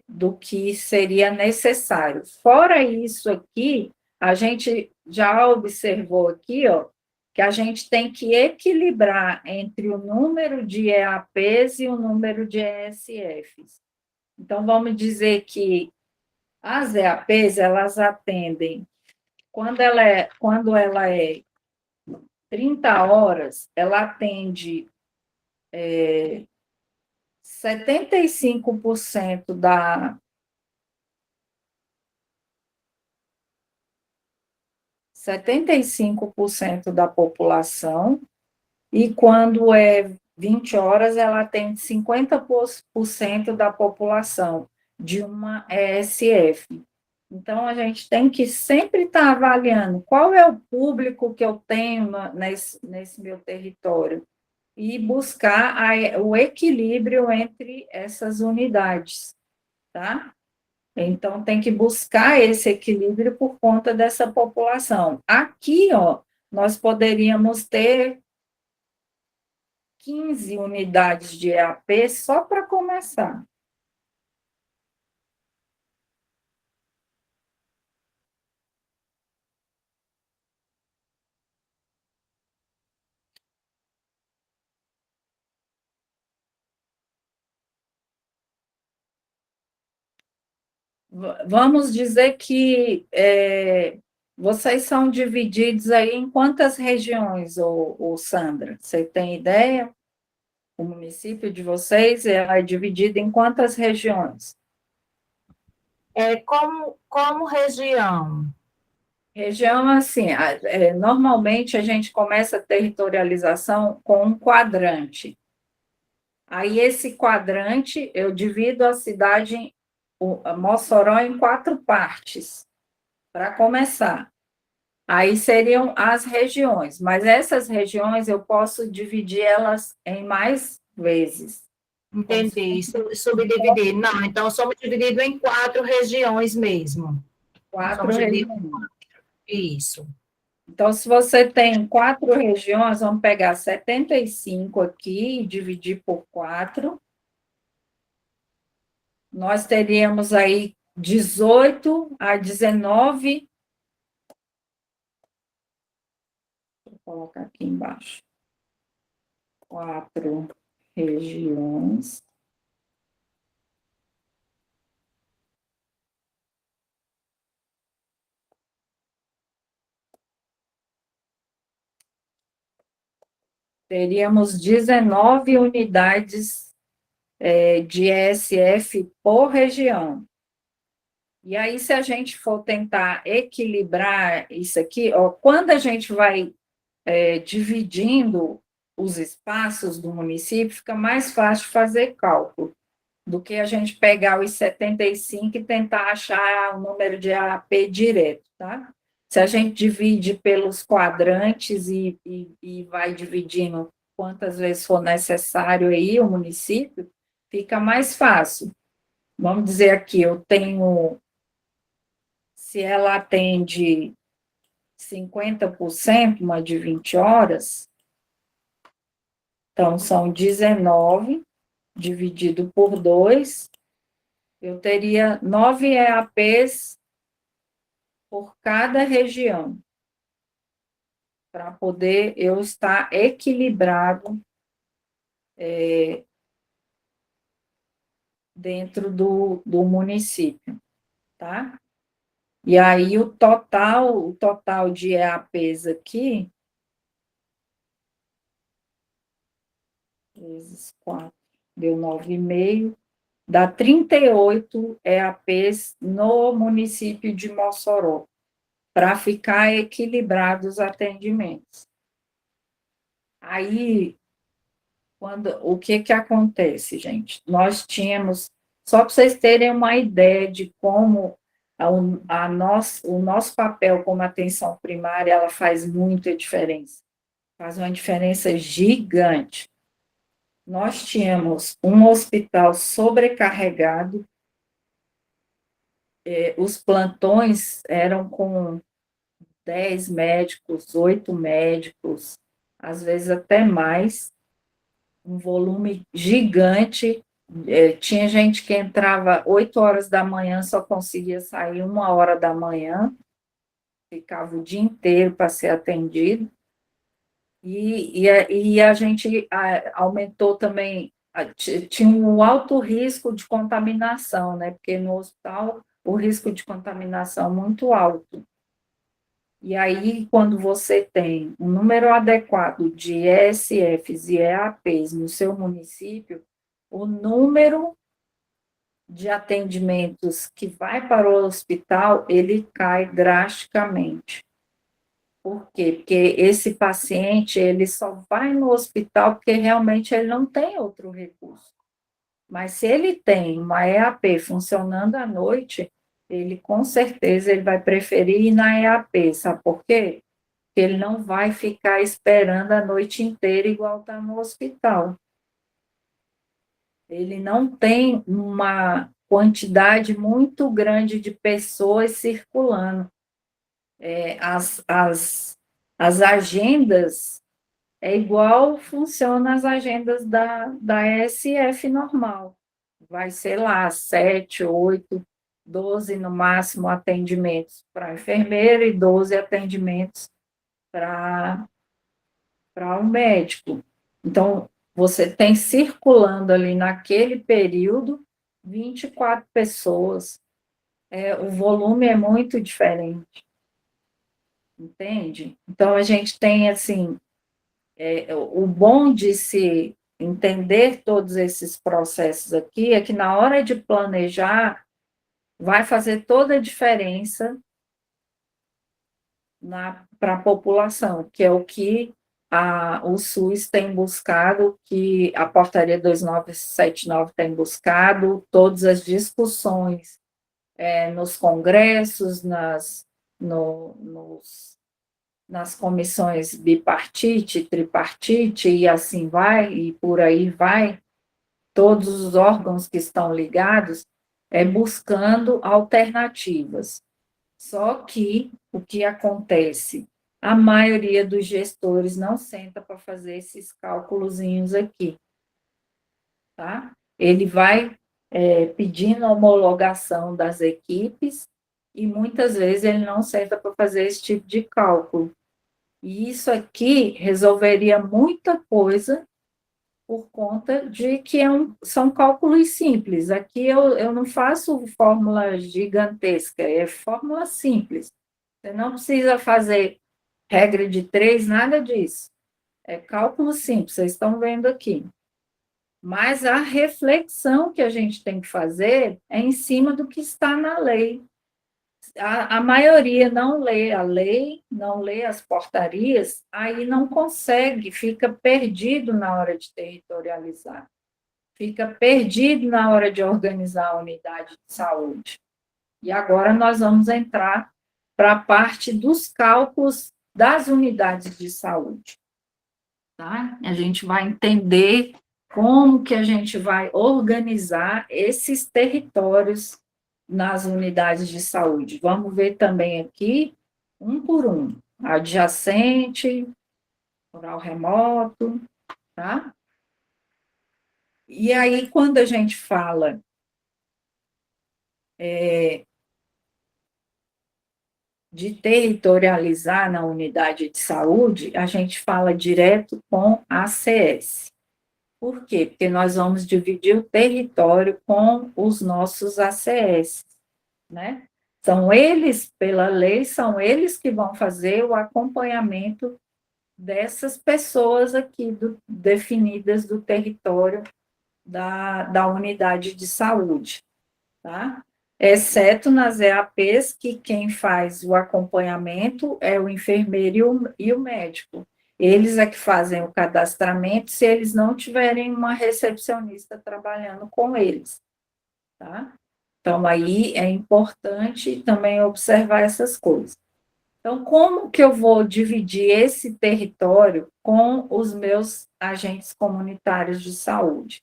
Speaker 1: do que seria necessário. Fora isso aqui, a gente já observou aqui, ó, que a gente tem que equilibrar entre o número de EAPs e o número de ESFs. Então, vamos dizer que as EAPs, elas atendem, quando ela é 30 horas, ela atende 75% da 75% da população, e quando é 20 horas, ela atende 50% da população de uma ESF. Então, a gente tem que sempre estar avaliando qual é o público que eu tenho nesse meu território e buscar o equilíbrio entre essas unidades, tá? Então, tem que buscar esse equilíbrio por conta dessa população. Aqui, ó, nós poderíamos ter 15 unidades de EAP só para começar. Vamos dizer que Vocês são divididos aí em quantas regiões, Sandra? Você tem ideia? O município de vocês é dividido em quantas regiões?
Speaker 5: Como região?
Speaker 1: Região, assim, normalmente a gente começa a territorialização com um quadrante. Aí, esse quadrante, eu divido a cidade, Mossoró, em 4 partes, para começar. Aí seriam as regiões, mas essas regiões eu posso dividir elas em mais vezes.
Speaker 5: Entendi, subdividir. Não, então somos divididos em 4 regiões mesmo.
Speaker 1: 4
Speaker 5: Somos divididos
Speaker 1: regiões.
Speaker 5: em isso.
Speaker 1: Então, se você tem 4 regiões, vamos pegar 75 aqui e dividir por 4. Nós teríamos aí 18 a 19. Vou colocar aqui embaixo. 4 regiões. Teríamos 19 unidades de ESF por região. E aí, se a gente for tentar equilibrar isso aqui, ó, quando a gente vai dividindo os espaços do município, fica mais fácil fazer cálculo do que a gente pegar os 75 e tentar achar o número de AAP direto, tá? Se a gente divide pelos quadrantes e vai dividindo quantas vezes for necessário aí o município, fica mais fácil. Vamos dizer aqui, eu tenho, se ela atende 50%, uma de 20 horas, então são 19 dividido por 2, eu teria 9 EAPs por cada região, para poder eu estar equilibrado dentro do município, tá? E aí o total de EAPs aqui, vezes 4, deu 9,5, dá 38 EAPs no município de Mossoró, para ficar equilibrados os atendimentos. Aí, o que acontece, gente? Nós tínhamos, só para vocês terem uma ideia de como o nosso papel como atenção primária, ela faz muita diferença, faz uma diferença gigante. Nós tínhamos um hospital sobrecarregado, os plantões eram com 10 médicos, 8 médicos, às vezes até mais, um volume gigante. Tinha gente que entrava 8 horas da manhã, só conseguia sair 1 hora da manhã, ficava o dia inteiro para ser atendido. E a gente aumentou também, tinha um alto risco de contaminação, né? Porque no hospital o risco de contaminação é muito alto. E aí, quando você tem um número adequado de ESFs e EAPs no seu município, o número de atendimentos que vai para o hospital, ele cai drasticamente. Por quê? Porque esse paciente, ele só vai no hospital porque realmente ele não tem outro recurso. Mas se ele tem uma EAP funcionando à noite, ele com certeza ele vai preferir ir na EAP, sabe por quê? Porque ele não vai ficar esperando a noite inteira igual está no hospital. Ele não tem uma quantidade muito grande de pessoas circulando. As agendas é igual funcionam as agendas da ESF normal. Vai ser lá 7, 8, 12 no máximo atendimentos para enfermeira e 12 atendimentos para o médico. Então, você tem circulando ali naquele período 24 pessoas. O volume é muito diferente. entende? Então, a gente tem, assim, o bom de se entender todos esses processos aqui é que na hora de planejar, vai fazer toda a diferença para a população, que é o que o SUS tem buscado, que a portaria 2979 tem buscado, todas as discussões nos congressos, nas comissões bipartite, tripartite, e assim vai, e por aí vai, todos os órgãos que estão ligados, buscando alternativas. Só que o que acontece? A maioria dos gestores não senta para fazer esses cálculozinhos aqui, tá? Ele vai pedindo a homologação das equipes e muitas vezes ele não senta para fazer esse tipo de cálculo. E isso aqui resolveria muita coisa por conta de que são cálculos simples. Aqui eu não faço fórmula gigantesca, é fórmula simples. Você não precisa fazer regra de 3, nada disso. É cálculo simples, vocês estão vendo aqui. Mas a reflexão que a gente tem que fazer é em cima do que está na lei. A maioria não lê a lei, não lê as portarias, aí não consegue, fica perdido na hora de territorializar, fica perdido na hora de organizar a unidade de saúde. E agora nós vamos entrar para a parte dos cálculos das unidades de saúde. Tá? A gente vai entender como que a gente vai organizar esses territórios nas unidades de saúde. Vamos ver também aqui, um por um, adjacente, rural remoto, tá? E aí, quando a gente fala de territorializar na unidade de saúde, a gente fala direto com a ACS. Por quê? Porque nós vamos dividir o território com os nossos ACS, né? São eles, pela lei, são eles que vão fazer o acompanhamento dessas pessoas aqui definidas do território da unidade de saúde, tá? Exceto nas EAPs, que quem faz o acompanhamento é o enfermeiro e o médico. Eles é que fazem o cadastramento se eles não tiverem uma recepcionista trabalhando com eles, tá? Então, aí é importante também observar essas coisas. Então, como que eu vou dividir esse território com os meus agentes comunitários de saúde?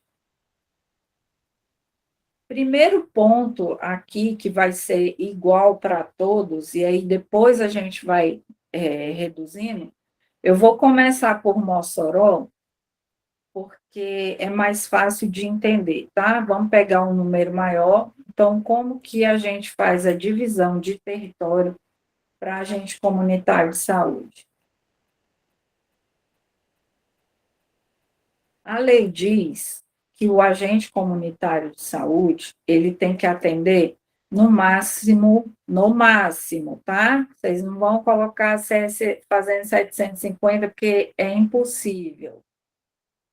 Speaker 1: Primeiro ponto aqui, que vai ser igual para todos, e aí depois a gente vai reduzindo, eu vou começar por Mossoró, porque é mais fácil de entender, tá? Vamos pegar um número maior. Então, como que a gente faz a divisão de território para agente comunitário de saúde? A lei diz que o agente comunitário de saúde, ele tem que atender no máximo, tá? Vocês não vão colocar fazendo 750, porque é impossível.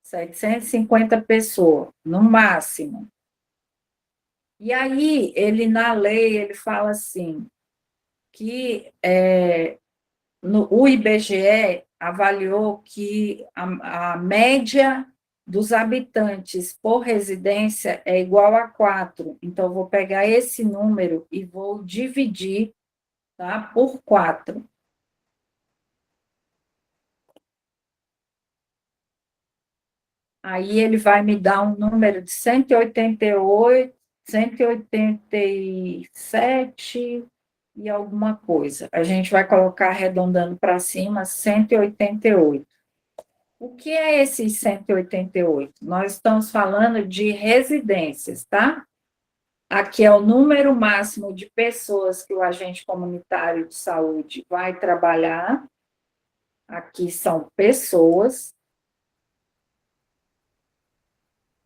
Speaker 1: 750 pessoas, no máximo. E aí, na lei, ele fala assim, que o IBGE avaliou que a média dos habitantes por residência é igual a 4. Então, eu vou pegar esse número e vou dividir, tá, por 4. Aí ele vai me dar um número de 188, 187 e alguma coisa. A gente vai colocar arredondando para cima 188. O que é esses 188? Nós estamos falando de residências, tá? Aqui é o número máximo de pessoas que o agente comunitário de saúde vai trabalhar. Aqui são pessoas.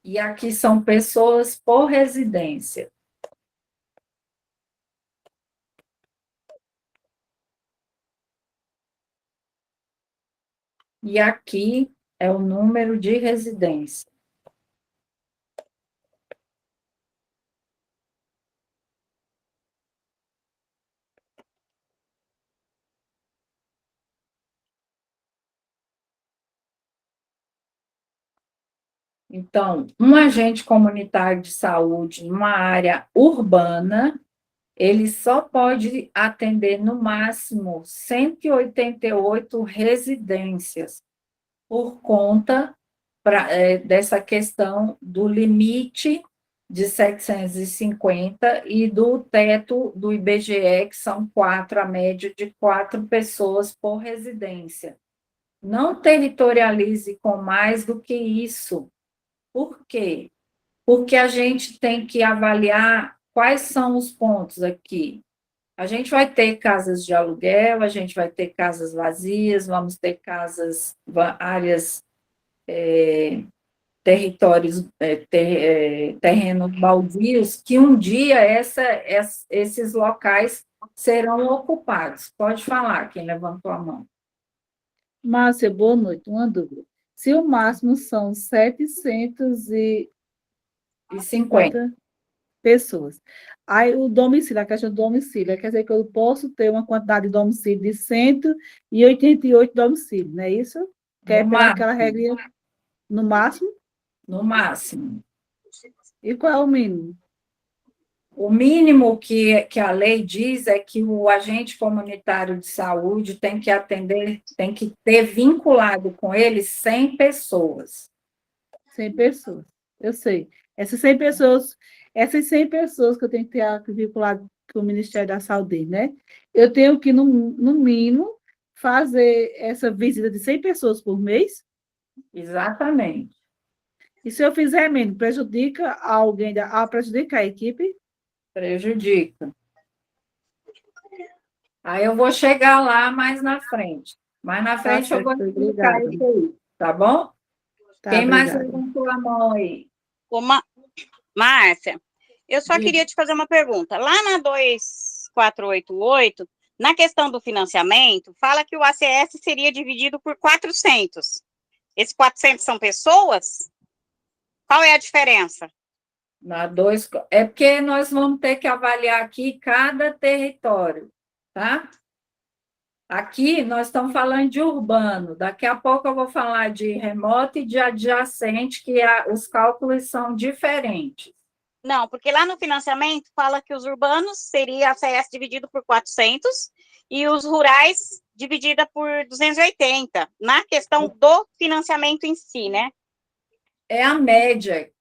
Speaker 1: E aqui são pessoas por residência. e aqui é o número de residência. Então, um agente comunitário de saúde numa área urbana, ele só pode atender no máximo 188 residências, por conta dessa questão do limite de 750 e do teto do IBGE, que são 4, a média de 4 pessoas por residência. Não territorialize com mais do que isso. Por quê? Porque a gente tem que avaliar quais são os pontos aqui. A gente vai ter casas de aluguel, a gente vai ter casas vazias, vamos ter áreas, territórios, terrenos baldios, que um dia esses locais serão ocupados. Pode falar, quem levantou a mão.
Speaker 6: Márcia, boa noite. Uma dúvida. Se o máximo são 750 pessoas, aí o domicílio, a questão do domicílio, quer dizer que eu posso ter uma quantidade de domicílio de 188 domicílios, não é isso? Que é aquela regra no máximo?
Speaker 1: No máximo.
Speaker 6: E qual é o mínimo?
Speaker 1: O mínimo que a lei diz é que o agente comunitário de saúde tem que atender, tem que ter vinculado com ele 100 pessoas.
Speaker 6: 100 pessoas, eu sei. Essas 100 pessoas que eu tenho que ter vinculado com o Ministério da Saúde, né? Eu tenho que, no mínimo, fazer essa visita de 100 pessoas por mês?
Speaker 1: Exatamente.
Speaker 6: E se eu fizer menos, prejudica alguém, prejudica a equipe?
Speaker 1: Prejudica. Aí eu vou chegar lá mais na frente. Mais na frente eu vou explicar isso aí, tá bom?
Speaker 6: Tá,
Speaker 1: quem mais
Speaker 6: obrigada.
Speaker 1: levantou a mão aí?
Speaker 4: Márcia, eu só
Speaker 1: Diga.
Speaker 4: queria te fazer uma pergunta. Lá na 2488, na questão do financiamento, fala que o ACS seria dividido por 400. Esses 400 são pessoas? Qual é a diferença?
Speaker 1: É porque nós vamos ter que avaliar aqui cada território, tá? Aqui nós estamos falando de urbano, daqui a pouco eu vou falar de remoto e de adjacente, que os cálculos são diferentes.
Speaker 4: Não, porque lá no financiamento fala que os urbanos seria ACS dividido por 400 e os rurais dividida por 280, na questão do financiamento em si, né?
Speaker 1: É a média.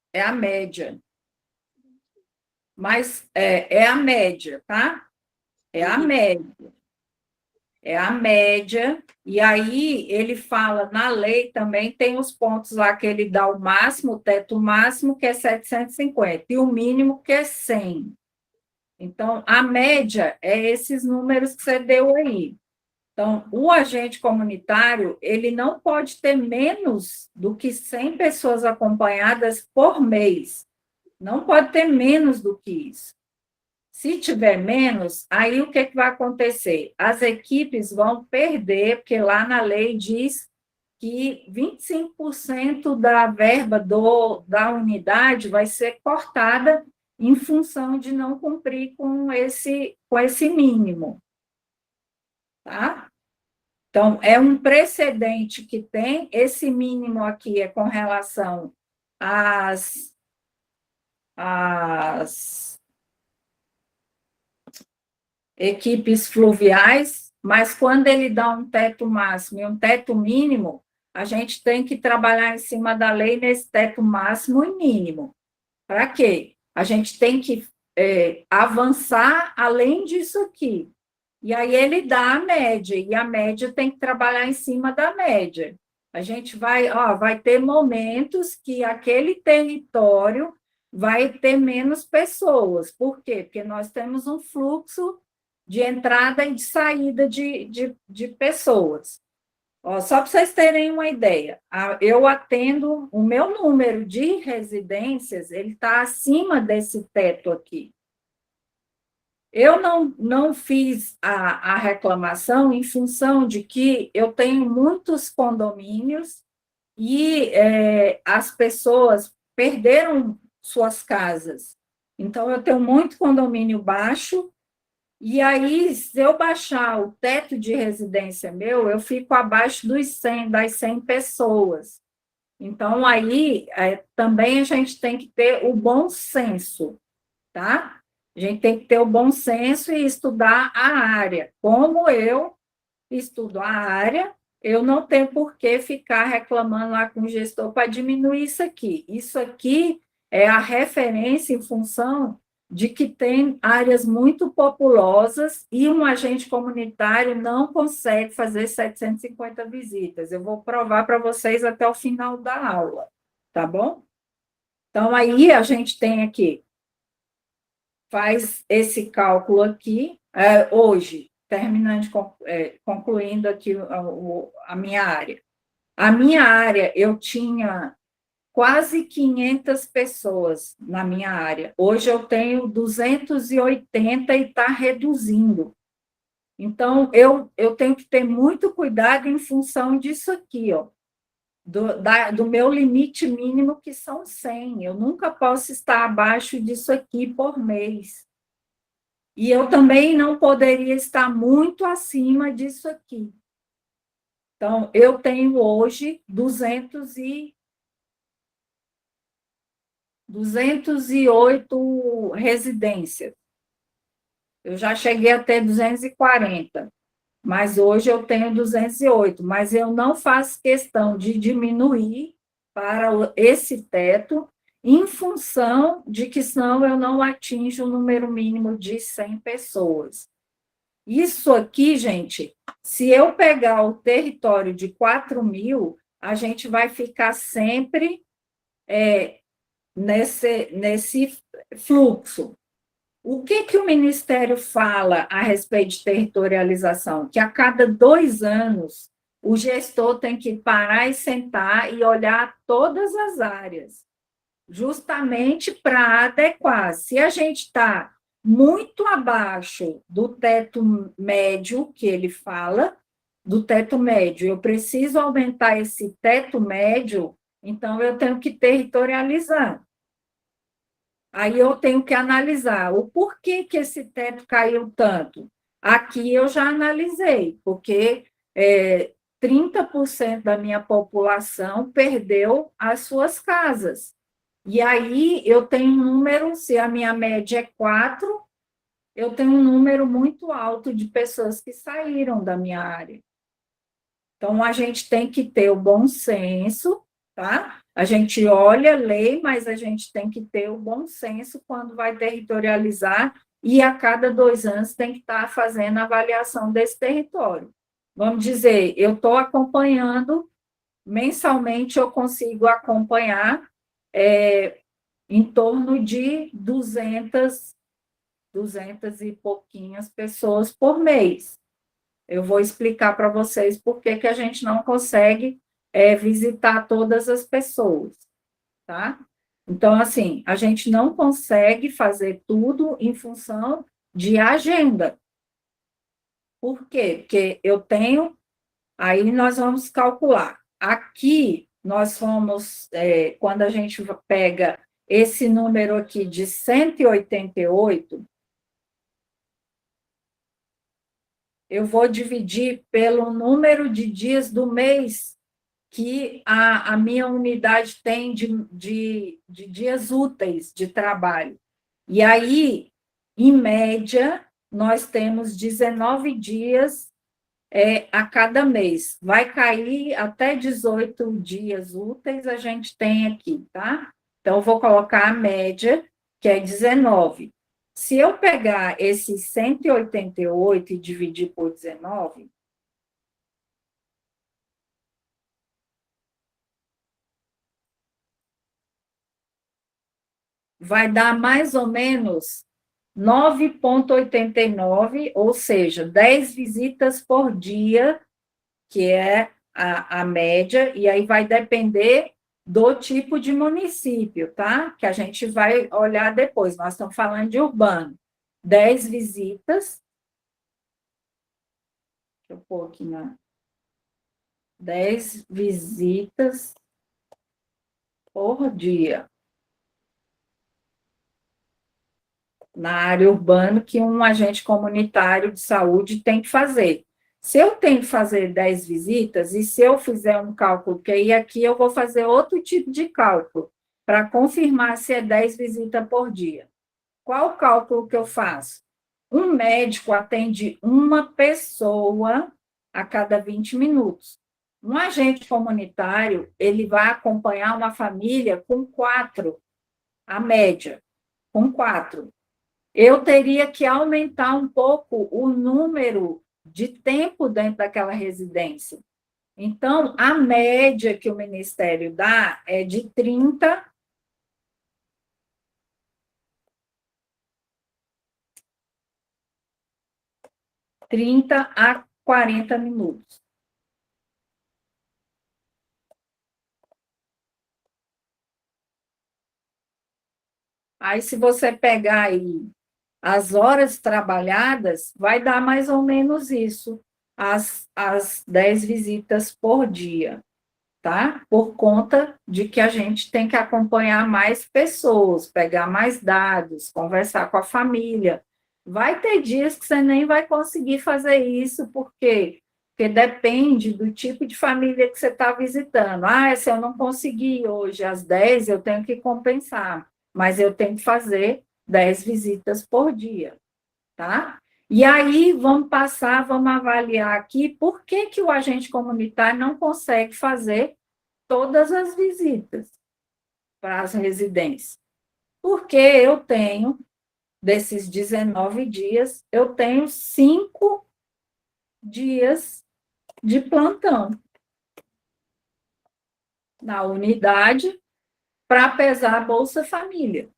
Speaker 1: Mas é a média, tá? É a média, e aí ele fala, na lei também tem os pontos lá que ele dá o máximo, o teto máximo, que é 750, e o mínimo, que é 100. Então, a média é esses números que você deu aí. Então, o agente comunitário, ele não pode ter menos do que 100 pessoas acompanhadas por mês. Não pode ter menos do que isso. Se tiver menos, aí o que vai acontecer? As equipes vão perder, porque lá na lei diz que 25% da verba da unidade vai ser cortada em função de não cumprir com esse mínimo. Tá? Então, é um precedente que tem, esse mínimo aqui é com relação às equipes fluviais, mas quando ele dá um teto máximo e um teto mínimo, a gente tem que trabalhar em cima da lei nesse teto máximo e mínimo. Para quê? A gente tem que avançar além disso aqui. E aí ele dá a média, e a média tem que trabalhar em cima da média. A gente vai ter momentos que aquele território vai ter menos pessoas. Por quê? Porque nós temos um fluxo de entrada e de saída de pessoas. Só para vocês terem uma ideia, eu atendo, o meu número de residências, ele está acima desse teto aqui. Eu não fiz a reclamação em função de que eu tenho muitos condomínios e as pessoas perderam suas casas. Então, eu tenho muito condomínio baixo, e aí, se eu baixar o teto de residência meu, eu fico abaixo das 100 pessoas. Então, aí, também a gente tem que ter o bom senso, tá? A gente tem que ter o bom senso e estudar a área. Como eu estudo a área, eu não tenho por que ficar reclamando lá com o gestor para diminuir isso aqui. Isso aqui é a referência em função de que tem áreas muito populosas e um agente comunitário não consegue fazer 750 visitas. Eu vou provar para vocês até o final da aula, tá bom? Então, aí a gente tem aqui, faz esse cálculo aqui, hoje, terminando, concluindo aqui a minha área. A minha área, eu tinha quase 500 pessoas na minha área. Hoje eu tenho 280 e está reduzindo. Então, eu tenho que ter muito cuidado em função disso aqui, ó, do meu limite mínimo, que são 100. Eu nunca posso estar abaixo disso aqui por mês. E eu também não poderia estar muito acima disso aqui. Então, eu tenho hoje 208 residências. Eu já cheguei a ter 240, mas hoje eu tenho 208. Mas eu não faço questão de diminuir para esse teto, em função de que senão eu não atinjo o número mínimo de 100 pessoas. Isso aqui, gente, se eu pegar o território de 4.000, a gente vai ficar sempre nesse fluxo. O que o Ministério fala a respeito de territorialização? Que a cada 2 anos o gestor tem que parar e sentar e olhar todas as áreas, justamente para adequar. Se a gente está muito abaixo do teto médio, que ele fala, do teto médio, eu preciso aumentar esse teto médio, então eu tenho que territorializar. Aí eu tenho que analisar o porquê que esse teto caiu tanto. Aqui eu já analisei, porque 30% da minha população perdeu as suas casas. E aí eu tenho um número, se a minha média é 4, eu tenho um número muito alto de pessoas que saíram da minha área. Então, a gente tem que ter o bom senso, tá? A gente olha, lê, mas a gente tem que ter o bom senso quando vai territorializar, e a cada 2 anos tem que estar fazendo a avaliação desse território. Vamos dizer, eu estou acompanhando, mensalmente eu consigo acompanhar em torno de 200 e pouquinhas pessoas por mês. Eu vou explicar para vocês por que a gente não consegue visitar todas as pessoas, tá? Então, assim, a gente não consegue fazer tudo em função de agenda. Por quê? Porque eu tenho, aí nós vamos calcular. Aqui, nós vamos, quando a gente pega esse número aqui de 188, eu vou dividir pelo número de dias do mês que a minha unidade tem de dias úteis de trabalho. E aí, em média, nós temos 19 dias a cada mês. Vai cair até 18 dias úteis, a gente tem aqui, tá? Então, eu vou colocar a média, que é 19. Se eu pegar esses 188 e dividir por 19, vai dar mais ou menos 9,89, ou seja, 10 visitas por dia, que é a média, e aí vai depender do tipo de município, tá? Que a gente vai olhar depois, nós estamos falando de urbano. 10 visitas. Deixa eu pôr aqui 10 visitas por dia na área urbana que um agente comunitário de saúde tem que fazer. Se eu tenho que fazer 10 visitas, e se eu fizer um cálculo, que aí aqui eu vou fazer outro tipo de cálculo, para confirmar se é 10 visitas por dia. Qual o cálculo que eu faço? Um médico atende uma pessoa a cada 20 minutos. Um agente comunitário, ele vai acompanhar uma família com 4, a média, com 4. Eu teria que aumentar um pouco o número de tempo dentro daquela residência. Então, a média que o Ministério dá é de 30 a 40 minutos. Aí, se você pegar aí as horas trabalhadas, vai dar mais ou menos isso, as 10 visitas por dia, tá? Por conta de que a gente tem que acompanhar mais pessoas, pegar mais dados, conversar com a família. Vai ter dias que você nem vai conseguir fazer isso, por quê? Porque depende do tipo de família que você está visitando. Ah, se eu não conseguir hoje às 10, eu tenho que compensar, mas eu tenho que fazer 10 visitas por dia, tá? E aí, vamos avaliar aqui por que que o agente comunitário não consegue fazer todas as visitas para as residências. Porque eu tenho, desses 19 dias, eu tenho 5 dias de plantão na unidade para pesar a Bolsa Família.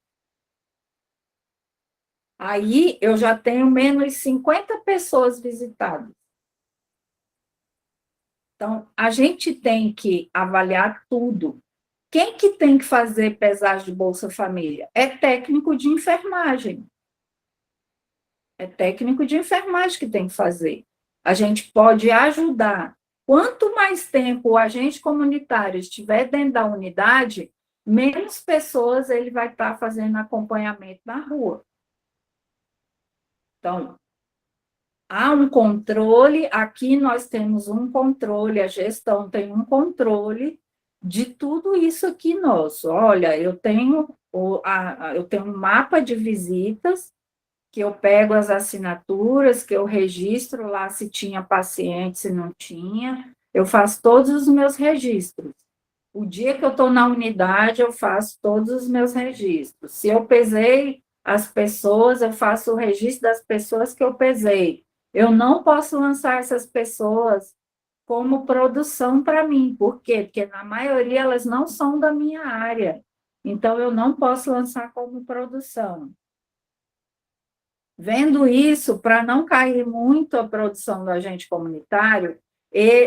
Speaker 1: Aí eu já tenho menos 50 pessoas visitadas. Então, a gente tem que avaliar tudo. Quem que tem que fazer pesagem de Bolsa Família? É técnico de enfermagem. É técnico de enfermagem que tem que fazer. A gente pode ajudar. Quanto mais tempo o agente comunitário estiver dentro da unidade, menos pessoas ele vai estar fazendo acompanhamento na rua. Então, há um controle, aqui nós temos um controle, a gestão tem um controle de tudo isso aqui nosso. Olha, eu tenho um mapa de visitas, que eu pego as assinaturas, que eu registro lá se tinha paciente, se não tinha, eu faço todos os meus registros. O dia que eu estou na unidade, eu faço todos os meus registros. Se eu pesei as pessoas, eu faço o registro das pessoas que eu pesei. Eu não posso lançar essas pessoas como produção para mim. Por quê? Porque, na maioria, elas não são da minha área. Então, eu não posso lançar como produção. Vendo isso, para não cair muito a produção do agente comunitário,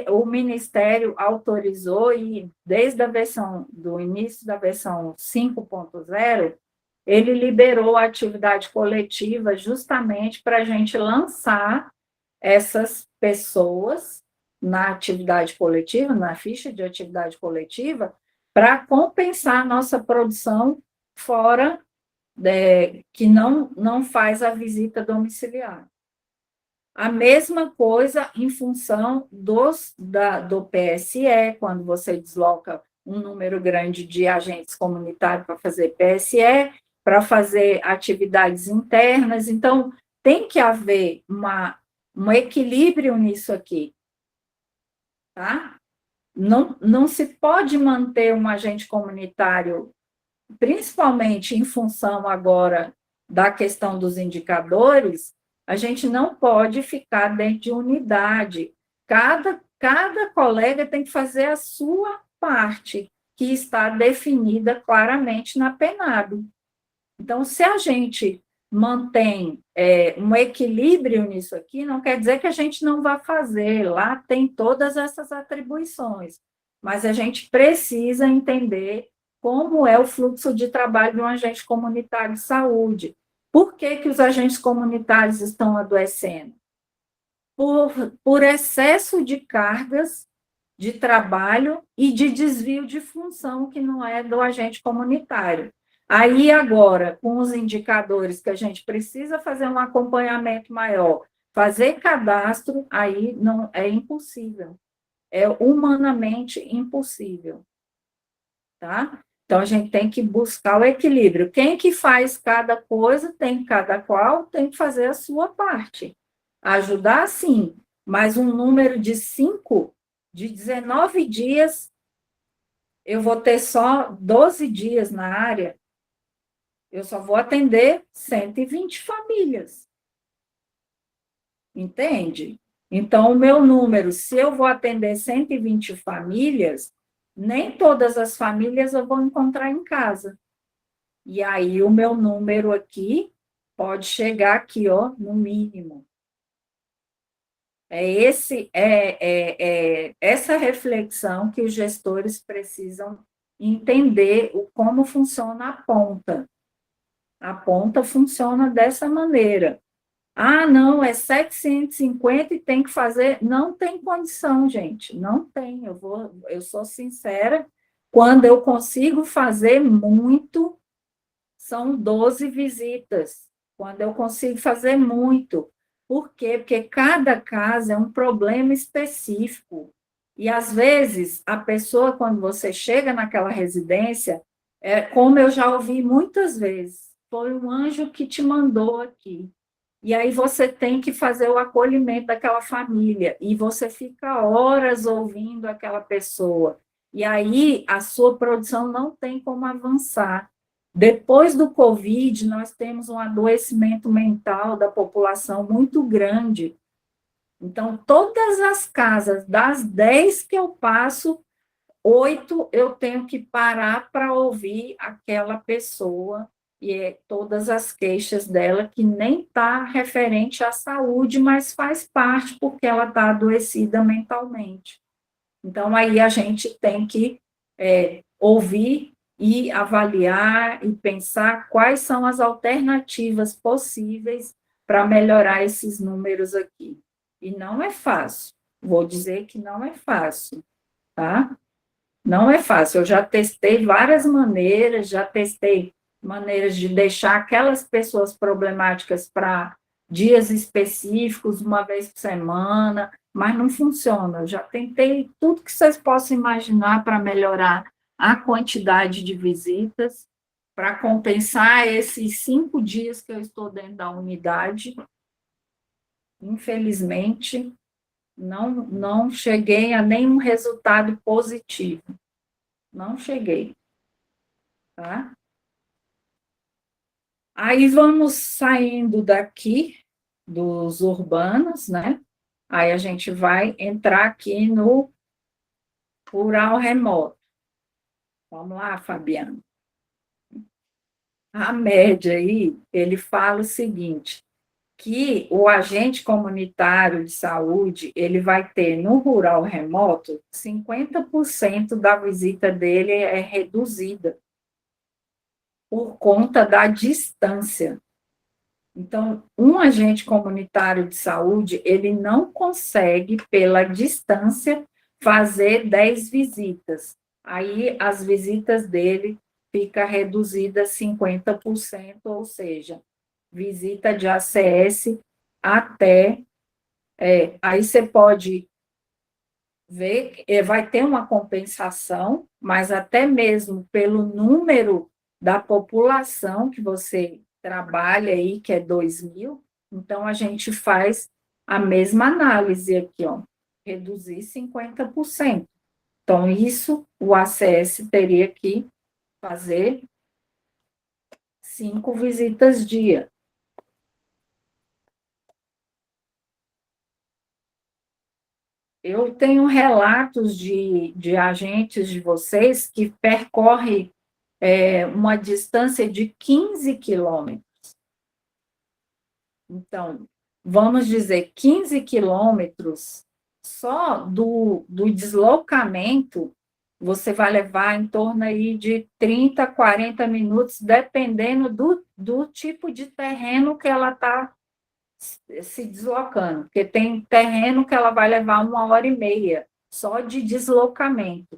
Speaker 1: o Ministério autorizou, e desde a versão, do início da versão 5.0, ele liberou a atividade coletiva justamente para a gente lançar essas pessoas na atividade coletiva, na ficha de atividade coletiva, para compensar a nossa produção fora que não faz a visita domiciliar. A mesma coisa em função do PSE, quando você desloca um número grande de agentes comunitários para fazer PSE, para fazer atividades internas. Então, tem que haver um equilíbrio nisso aqui, tá? Não se pode manter um agente comunitário, principalmente em função agora da questão dos indicadores, a gente não pode ficar dentro de unidade. Cada colega tem que fazer a sua parte, que está definida claramente na PENAB. Então, se a gente mantém um equilíbrio nisso aqui, não quer dizer que a gente não vá fazer, lá tem todas essas atribuições, mas a gente precisa entender como é o fluxo de trabalho de um agente comunitário de saúde. Por que que os agentes comunitários estão adoecendo? Por excesso de cargas de trabalho e de desvio de função que não é do agente comunitário. Aí, agora, com os indicadores que a gente precisa fazer um acompanhamento maior, fazer cadastro, aí não é impossível. É humanamente impossível. Tá? Então, a gente tem que buscar o equilíbrio. Quem que faz cada coisa, cada qual tem que fazer a sua parte. Ajudar, sim, mas um número de 5, de 19 dias, eu vou ter só 12 dias na área, eu só vou atender 120 famílias. Entende? Então, o meu número, se eu vou atender 120 famílias, nem todas as famílias eu vou encontrar em casa. E aí, o meu número aqui pode chegar aqui, ó, no mínimo. Essa reflexão que os gestores precisam entender como funciona a ponta. A ponta funciona dessa maneira. Ah, não, é 750 e tem que fazer. Não tem condição, gente, não tem. Eu sou sincera, quando eu consigo fazer muito, são 12 visitas. Quando eu consigo fazer muito. Por quê? Porque cada casa é um problema específico. E, às vezes, a pessoa, quando você chega naquela residência, como eu já ouvi muitas vezes, foi um anjo que te mandou aqui. E aí você tem que fazer o acolhimento daquela família, e você fica horas ouvindo aquela pessoa. E aí a sua produção não tem como avançar. Depois do Covid, nós temos um adoecimento mental da população muito grande. Então, todas as casas, das 10 que eu passo, 8 eu tenho que parar para ouvir aquela pessoa e todas as queixas dela, que nem está referente à saúde, mas faz parte porque ela está adoecida mentalmente. Então, aí a gente tem que ouvir e avaliar e pensar quais são as alternativas possíveis para melhorar esses números aqui. E não é fácil, vou dizer que não é fácil, tá? Não é fácil, eu já testei várias maneiras, já testei maneiras de deixar aquelas pessoas problemáticas para dias específicos, uma vez por semana, mas não funciona. Eu já tentei tudo que vocês possam imaginar para melhorar a quantidade de visitas, para compensar esses 5 dias que eu estou dentro da unidade. Infelizmente, não cheguei a nenhum resultado positivo. Não cheguei. Tá? Aí vamos saindo daqui dos urbanos, né? Aí a gente vai entrar aqui no rural remoto. Vamos lá, Fabiana. A média aí, ele fala o seguinte, que o agente comunitário de saúde, ele vai ter no rural remoto, 50% da visita dele é reduzida por conta da distância. Então, um agente comunitário de saúde, ele não consegue, pela distância, fazer 10 visitas. Aí, as visitas dele fica reduzida a 50%, ou seja, visita de ACS até... aí você pode ver, vai ter uma compensação, mas até mesmo pelo número da população que você trabalha aí, que é 2.000, então a gente faz a mesma análise aqui, ó, reduzir 50%. Então, isso o ACS teria que fazer 5 visitas dia. Eu tenho relatos de agentes de vocês que percorrem uma distância de 15 quilômetros. Então, vamos dizer, 15 quilômetros só do deslocamento você vai levar em torno aí de 30, 40 minutos, dependendo do tipo de terreno que ela está se deslocando, porque tem terreno que ela vai levar 1h30 só de deslocamento.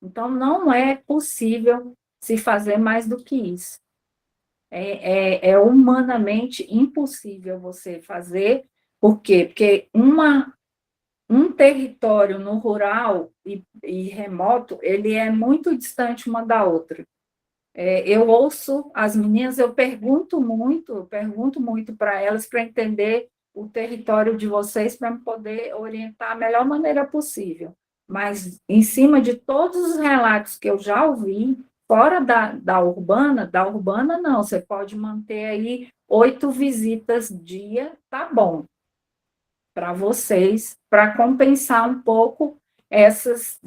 Speaker 1: Então, não é possível se fazer mais do que isso. É humanamente impossível você fazer. Por quê? Porque um território no rural e remoto, ele é muito distante uma da outra. Eu ouço as meninas, eu pergunto muito para elas para entender o território de vocês, para poder orientar da melhor maneira possível. Mas, em cima de todos os relatos que eu já ouvi, fora da urbana não, você pode manter aí 8 visitas dia, tá bom, para vocês, para compensar um pouco essas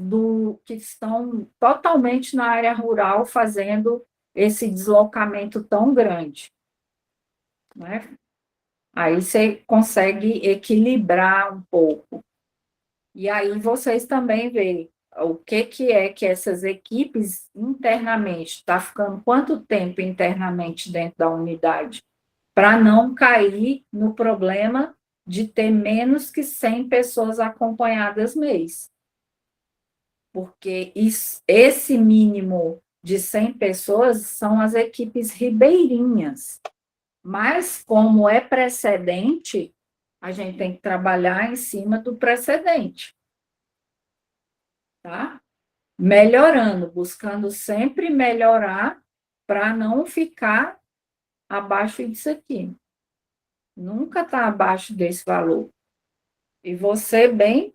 Speaker 1: que estão totalmente na área rural fazendo esse deslocamento tão grande, né? Aí você consegue equilibrar um pouco. E aí vocês também veem o que é que essas equipes internamente, está ficando quanto tempo internamente dentro da unidade, para não cair no problema de ter menos que 100 pessoas acompanhadas mês. Porque esse mínimo de 100 pessoas são as equipes ribeirinhas. Mas, como é precedente, a gente tem que trabalhar em cima do precedente. Tá? Melhorando, buscando sempre melhorar para não ficar abaixo disso aqui. Nunca está abaixo desse valor. E você bem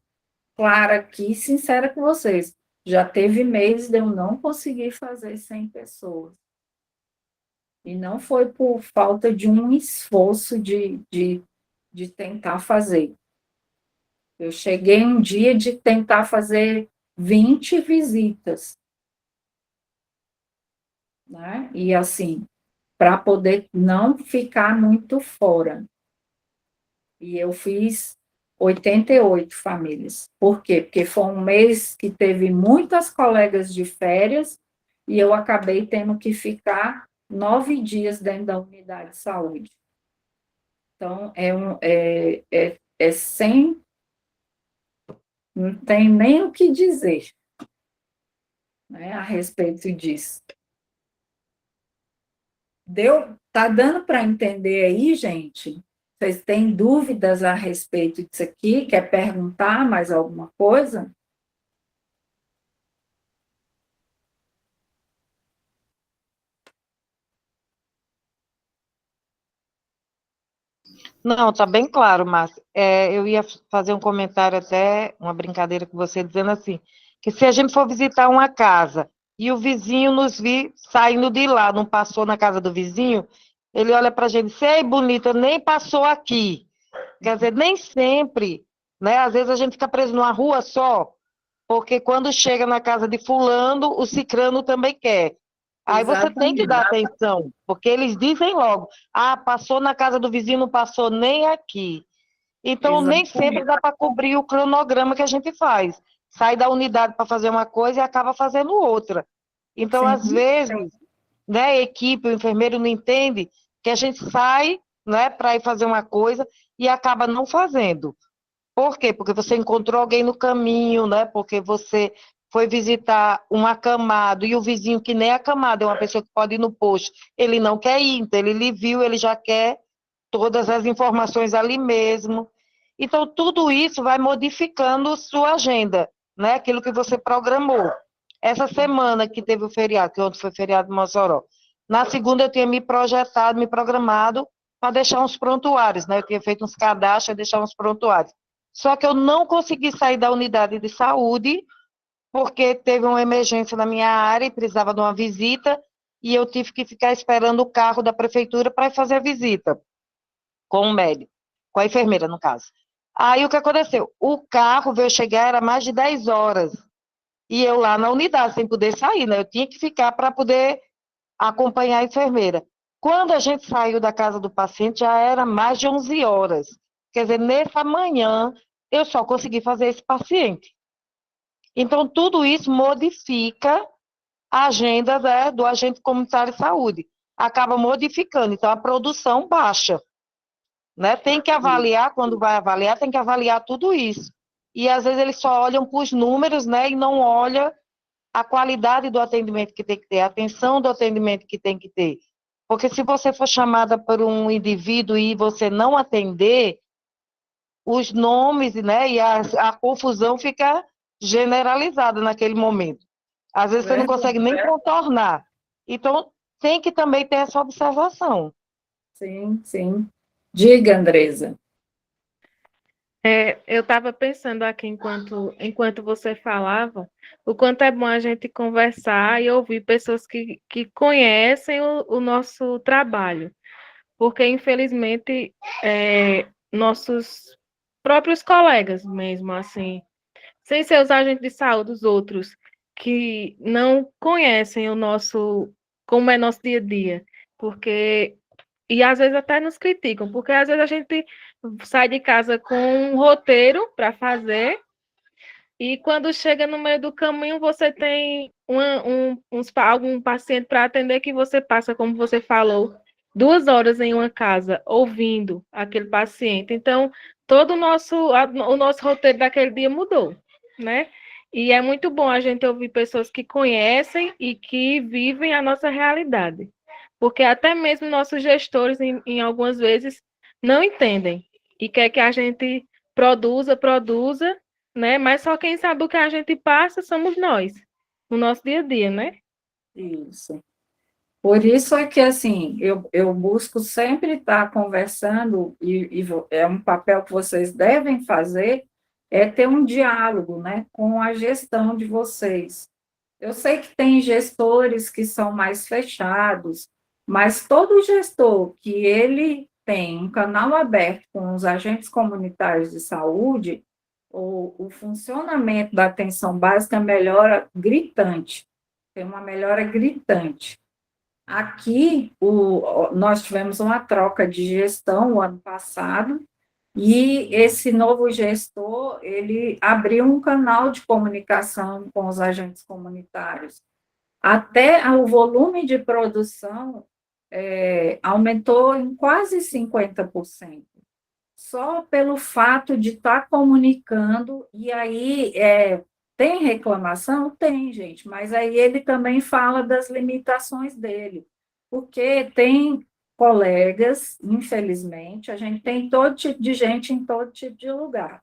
Speaker 1: clara aqui, sincera com vocês, já teve meses de eu não conseguir fazer 100 pessoas. E não foi por falta de um esforço de tentar fazer. Eu cheguei um dia de tentar fazer 20 visitas. Né? E assim, para poder não ficar muito fora. E eu fiz 88 famílias. Por quê? Porque foi um mês que teve muitas colegas de férias e eu acabei tendo que ficar 9 dias dentro da unidade de saúde. Então, é sem... Não tem nem o que dizer, né, a respeito disso. Tá dando para entender aí, gente? Vocês têm dúvidas a respeito disso aqui? Quer perguntar mais alguma coisa?
Speaker 7: Não, está bem claro, Márcia. Eu ia fazer um comentário até, uma brincadeira com você, dizendo assim, que se a gente for visitar uma casa e o vizinho nos vir saindo de lá, não passou na casa do vizinho, ele olha para a gente e diz, ei, bonita, nem passou aqui. Quer dizer, nem sempre, né? Às vezes a gente fica preso numa rua só, porque quando chega na casa de fulano, o cicrano também quer. Aí você tem que dar atenção, porque eles dizem logo, passou na casa do vizinho, não passou nem aqui. Então, nem sempre dá para cobrir o cronograma que a gente faz. Sai da unidade para fazer uma coisa e acaba fazendo outra. Então, às vezes, né, a equipe, o enfermeiro não entende que a gente sai, né, para ir fazer uma coisa e acaba não fazendo. Por quê? Porque você encontrou alguém no caminho, né? Porque você foi visitar um acamado e o vizinho que nem acamado é uma pessoa que pode ir no posto, ele não quer ir, então ele lhe viu, ele já quer todas as informações ali mesmo. Então, tudo isso vai modificando sua agenda, né? Aquilo que você programou. Essa semana que teve o feriado, que ontem foi feriado de Mossoró, na segunda eu tinha me projetado, me programado para deixar uns prontuários, né? Eu tinha feito uns cadastros e deixar uns prontuários. Só que eu não consegui sair da unidade de saúde, porque teve uma emergência na minha área e precisava de uma visita, e eu tive que ficar esperando o carro da prefeitura para ir fazer a visita, com o médico, com a enfermeira, no caso. Aí o que aconteceu? O carro veio chegar, era mais de 10 horas, e eu lá na unidade, sem poder sair, né? Eu tinha que ficar para poder acompanhar a enfermeira. Quando a gente saiu da casa do paciente, já era mais de 11 horas. Quer dizer, nessa manhã, eu só consegui fazer esse paciente. Então, tudo isso modifica a agenda, né, do agente comunitário de saúde. Acaba modificando, então a produção baixa, né? Tem que avaliar, quando vai avaliar, tem que avaliar tudo isso. E às vezes eles só olham para os números, né, e não olham a qualidade do atendimento que tem que ter, a atenção do atendimento que tem que ter. Porque se você for chamada por um indivíduo e você não atender, os nomes, né, e a confusão fica generalizada naquele momento. Às vezes você não consegue nem contornar. Então, tem que também ter essa observação.
Speaker 1: Sim, sim. Diga, Andresa.
Speaker 2: Eu estava pensando aqui, enquanto você falava, o quanto é bom a gente conversar e ouvir pessoas que conhecem o nosso trabalho, porque, infelizmente, nossos próprios colegas mesmo, assim, sem ser os agentes de saúde, os outros, que não conhecem como é nosso dia a dia, porque, e às vezes até nos criticam, porque às vezes a gente sai de casa com um roteiro para fazer, e quando chega no meio do caminho, você tem algum paciente para atender que você passa, como você falou, 2 horas em uma casa, ouvindo aquele paciente. Então, todo o nosso roteiro daquele dia mudou, né? E é muito bom a gente ouvir pessoas que conhecem e que vivem a nossa realidade. Porque até mesmo nossos gestores, em algumas vezes, não entendem e quer que a gente produza, né? Mas só quem sabe o que a gente passa somos nós, no nosso dia a dia, né?
Speaker 1: Isso. Por isso é que, assim, eu busco sempre estar conversando, e é um papel que vocês devem fazer, é ter um diálogo, né, com a gestão de vocês. Eu sei que tem gestores que são mais fechados, mas todo gestor que ele tem um canal aberto com os agentes comunitários de saúde, o funcionamento da atenção básica melhora gritante, tem uma melhora gritante. Aqui, nós tivemos uma troca de gestão o ano passado, e esse novo gestor, ele abriu um canal de comunicação com os agentes comunitários. Até o volume de produção aumentou em quase 50%. Só pelo fato de estar comunicando, e aí tem reclamação? Tem, gente, mas aí ele também fala das limitações dele, porque tem colegas, infelizmente, a gente tem todo tipo de gente em todo tipo de lugar.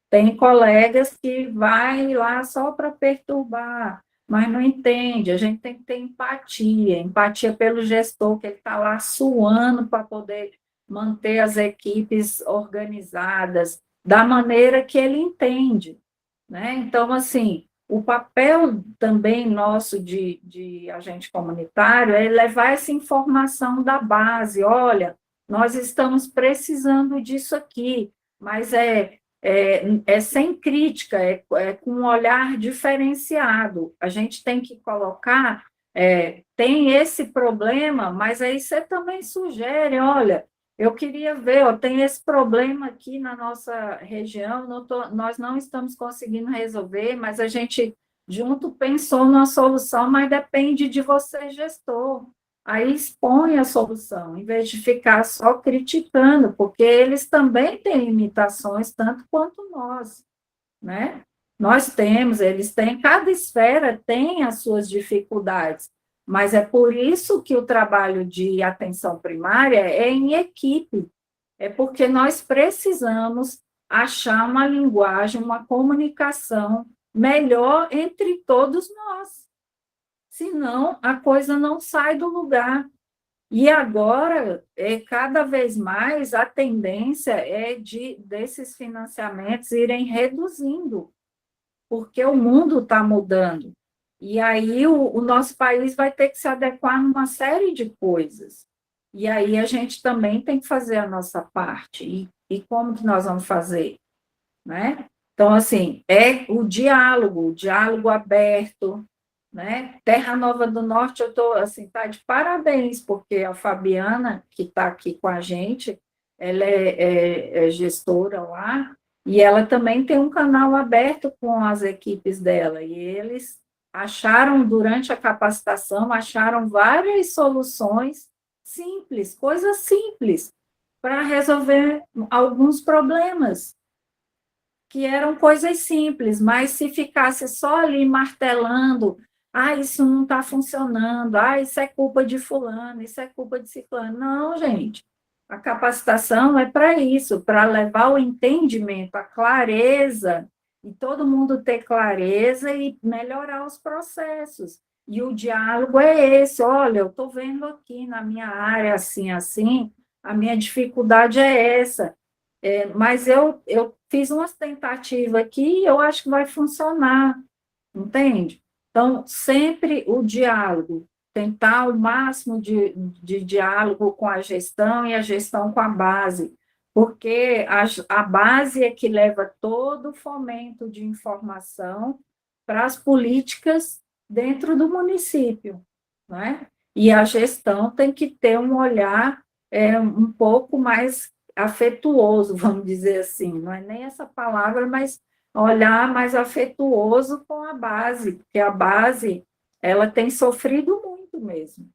Speaker 1: Tem colegas que vai lá só para perturbar, mas não entende. A gente tem que ter empatia, empatia pelo gestor, que ele está lá suando para poder manter as equipes organizadas da maneira que ele entende, né? Então, assim, o papel também nosso de agente comunitário é levar essa informação da base. Olha, nós estamos precisando disso aqui, mas é sem crítica, com um olhar diferenciado. A gente tem que colocar, tem esse problema, mas aí você também sugere, olha, eu queria ver, ó, tem esse problema aqui na nossa região, nós não estamos conseguindo resolver, mas a gente junto pensou numa solução, mas depende de você, gestor. Aí expõe a solução, em vez de ficar só criticando, porque eles também têm limitações, tanto quanto nós, né? Nós temos, eles têm, cada esfera tem as suas dificuldades, mas é por isso que o trabalho de atenção primária é em equipe, é porque nós precisamos achar uma linguagem, uma comunicação melhor entre todos nós. Senão, a coisa não sai do lugar. E agora, cada vez mais, a tendência é desses financiamentos irem reduzindo, porque o mundo está mudando. E aí o nosso país vai ter que se adequar a uma série de coisas. E aí a gente também tem que fazer a nossa parte. E como que nós vamos fazer? Né? Então, assim, é o diálogo aberto, né? Terra Nova do Norte, eu estou, assim, tá de parabéns, porque a Fabiana, que está aqui com a gente, ela é gestora lá, E ela também tem um canal aberto com as equipes dela, e eles acharam, durante a capacitação, acharam várias soluções simples, coisas simples, para resolver alguns problemas, que eram coisas simples, mas se ficasse só ali martelando, isso não está funcionando, isso é culpa de fulano, isso é culpa de ciclano. Não, gente, a capacitação é para isso, para levar o entendimento, a clareza, e todo mundo ter clareza e melhorar os processos. E o diálogo é esse, olha, eu estou vendo aqui na minha área assim, assim, a minha dificuldade é essa, mas eu fiz umas tentativas aqui e eu acho que vai funcionar, entende? Então, sempre o diálogo, tentar o máximo de diálogo com a gestão e a gestão com a base, porque a base é que leva todo o fomento de informação para as políticas dentro do município, né? E a gestão tem que ter um olhar um pouco mais afetuoso, vamos dizer assim, não é nem essa palavra, mas olhar mais afetuoso com a base, porque a base, ela tem sofrido muito mesmo.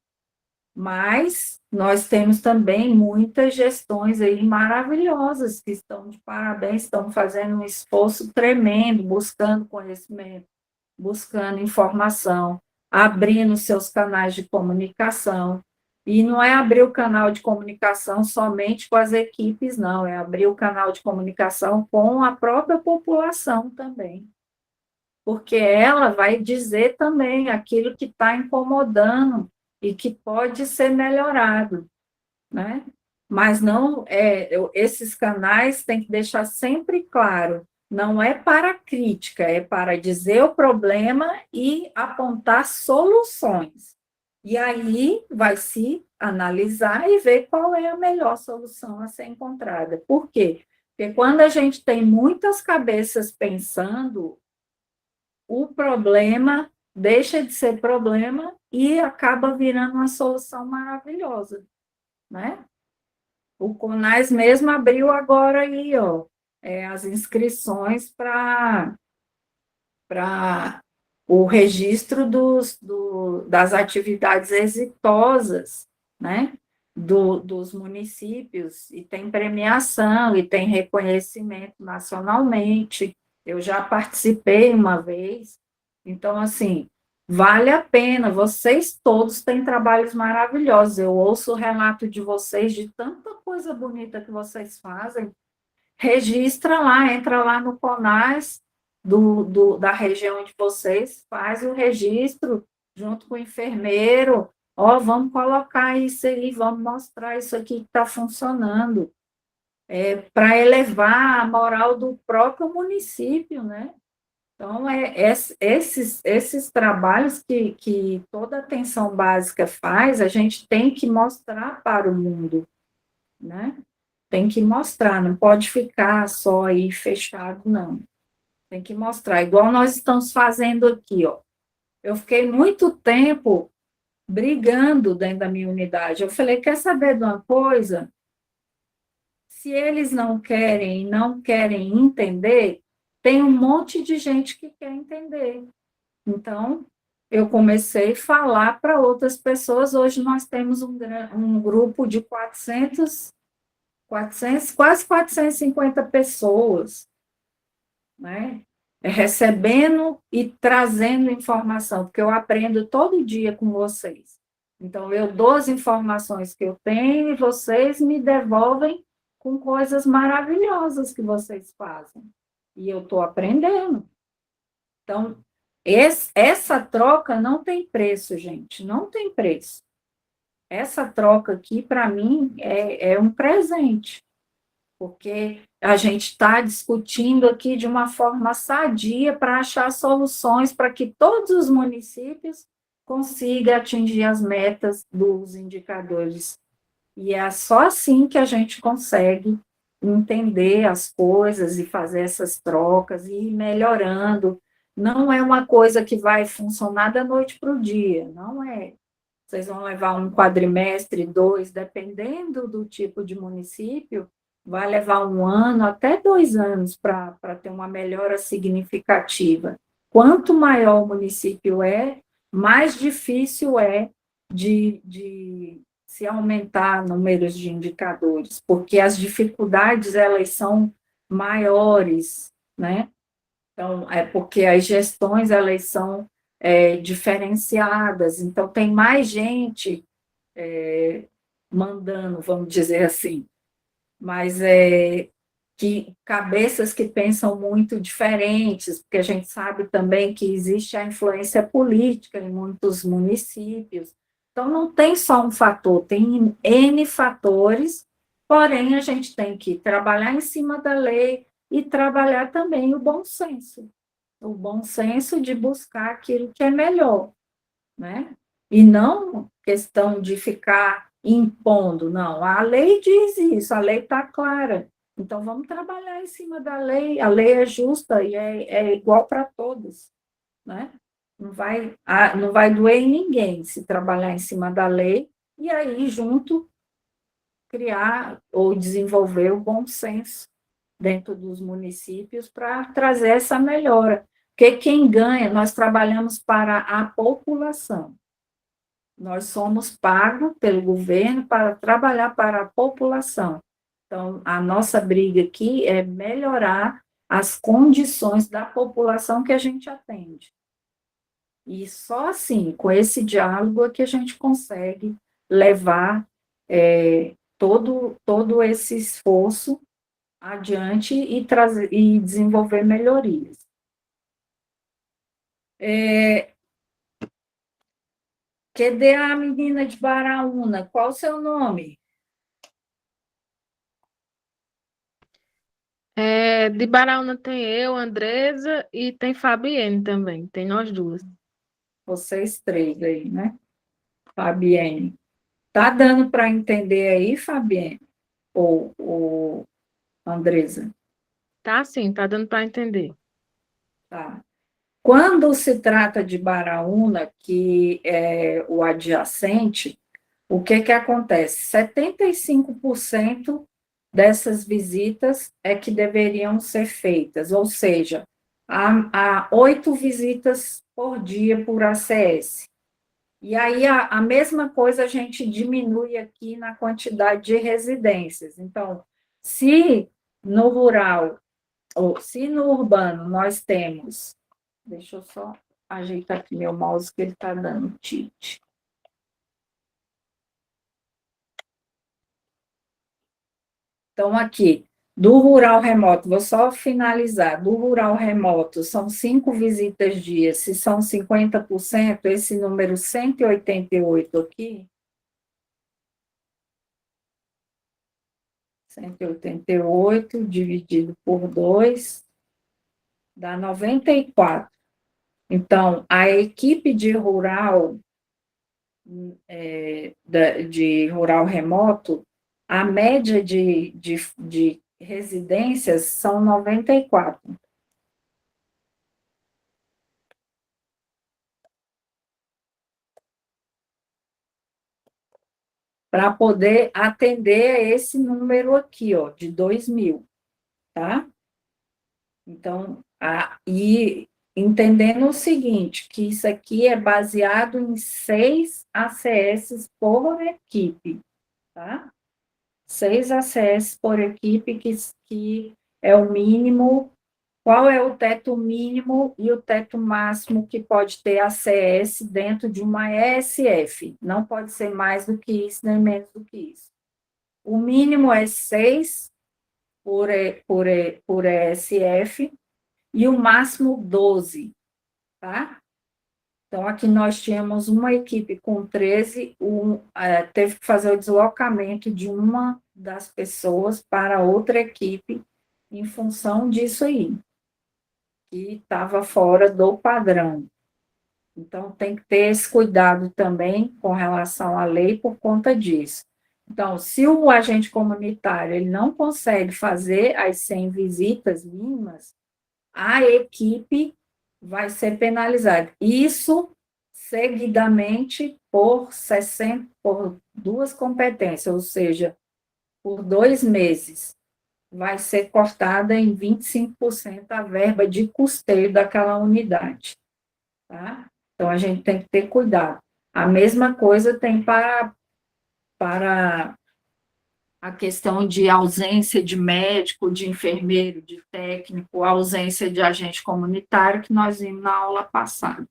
Speaker 1: Mas nós temos também muitas gestões aí maravilhosas que estão de parabéns, estão fazendo um esforço tremendo, buscando conhecimento, buscando informação, abrindo seus canais de comunicação. E não é abrir o canal de comunicação somente com as equipes, não, é abrir o canal de comunicação com a própria população também. Porque ela vai dizer também aquilo que está incomodando e que pode ser melhorado, né? Mas não, esses canais têm que deixar sempre claro, não é para crítica, é para dizer o problema e apontar soluções. E aí vai se analisar e ver qual é a melhor solução a ser encontrada. Por quê? Porque quando a gente tem muitas cabeças pensando, o problema deixa de ser problema e acaba virando uma solução maravilhosa, né? O CONAS mesmo abriu agora aí, as inscrições para o registro das atividades exitosas, né? Dos municípios, e tem premiação, e tem reconhecimento nacionalmente. Eu já participei uma vez, então, assim, vale a pena, vocês todos têm trabalhos maravilhosos, eu ouço o relato de vocês, de tanta coisa bonita que vocês fazem, registra lá, entra lá no CONAS da região de vocês, faz o registro junto com o enfermeiro, vamos colocar isso aí, vamos mostrar isso aqui que está funcionando, para elevar a moral do próprio município, né? Então, esses trabalhos que toda atenção básica faz, a gente tem que mostrar para o mundo, né? Tem que mostrar, não pode ficar só aí fechado, não. Tem que mostrar, igual nós estamos fazendo aqui, ó. Eu fiquei muito tempo brigando dentro da minha unidade. Eu falei, quer saber de uma coisa? Se eles não querem entender, tem um monte de gente que quer entender. Então, eu comecei a falar para outras pessoas. Hoje nós temos um grupo de 400, quase 450 pessoas, né? Recebendo e trazendo informação, porque eu aprendo todo dia com vocês. Então, eu dou as informações que eu tenho e vocês me devolvem com coisas maravilhosas que vocês fazem. E eu estou aprendendo. Então, essa troca não tem preço, gente, não tem preço. Essa troca aqui, para mim, é um presente, porque a gente está discutindo aqui de uma forma sadia para achar soluções para que todos os municípios consigam atingir as metas dos indicadores. E é só assim que a gente consegue entender as coisas e fazer essas trocas e ir melhorando. Não é uma coisa que vai funcionar da noite para o dia, não é. Vocês vão levar um quadrimestre, 2, dependendo do tipo de município, vai levar 1 ano, até 2 anos, para ter uma melhora significativa. Quanto maior o município é, mais difícil é de se aumentar números de indicadores, porque as dificuldades, elas são maiores, né? Então, é porque as gestões, elas são diferenciadas, então tem mais gente mandando, vamos dizer assim, mas que cabeças que pensam muito diferentes, porque a gente sabe também que existe a influência política em muitos municípios. Então, não tem só um fator, tem N fatores, porém, a gente tem que trabalhar em cima da lei e trabalhar também o bom senso de buscar aquilo que é melhor, né? E não questão de ficar impondo, não. A lei diz isso, a lei está clara. Então, vamos trabalhar em cima da lei. A lei é justa e é igual para todos, né? Não vai doer em ninguém se trabalhar em cima da lei e aí, junto, criar ou desenvolver o bom senso dentro dos municípios para trazer essa melhora. Porque quem ganha, nós trabalhamos para a população. Nós somos pagos pelo governo para trabalhar para a população. Então, a nossa briga aqui é melhorar as condições da população que a gente atende. E só assim, com esse diálogo, é que a gente consegue levar todo esse esforço adiante e desenvolver melhorias. Cadê a menina de Baraúna? Qual o seu nome?
Speaker 2: De Baraúna tem eu, Andresa, e tem Fabienne também, tem nós duas.
Speaker 1: Vocês 3 aí, né? Fabienne. Tá dando para entender aí, Fabienne? Ou Andresa?
Speaker 2: Tá sim, tá dando para entender.
Speaker 1: Tá. Quando se trata de Baraúna, que é o adjacente, o que acontece? 75% dessas visitas é que deveriam ser feitas, ou seja, há 8 visitas por dia por ACS. E aí, a mesma coisa a gente diminui aqui na quantidade de residências. Então, se no rural, ou se no urbano nós temos, deixa eu só ajeitar aqui meu mouse que ele está dando tilt. Então, aqui, do rural remoto, vou só finalizar, do rural remoto, são 5 visitas dia, se são 50%, esse número 188 aqui, 188 dividido por 2, dá 94. Então, a equipe de rural, de rural remoto, a média de residências são 94. Para poder atender esse número aqui, ó, de 2.000, tá? Então, e entendendo o seguinte, que isso aqui é baseado em 6 ACS por equipe, tá? 6 ACS por equipe, que é o mínimo. Qual é o teto mínimo e o teto máximo que pode ter ACS dentro de uma ESF? Não pode ser mais do que isso, nem menos do que isso. O mínimo é 6 por ESF e o máximo 12, tá? Então, aqui nós tínhamos uma equipe com 13, teve que fazer o deslocamento de uma das pessoas para outra equipe em função disso aí, que estava fora do padrão. Então, tem que ter esse cuidado também com relação à lei por conta disso. Então, se o agente comunitário ele não consegue fazer as 100 visitas mínimas, a equipe vai ser penalizada. Isso seguidamente por 2 competências, ou seja, por 2 meses. vai ser cortada em 25% a verba de custeio daquela unidade, tá? Então, a gente tem que ter cuidado. A mesma coisa tem para a questão de ausência de médico, de enfermeiro, de técnico, ausência de agente comunitário, que nós vimos na aula passada.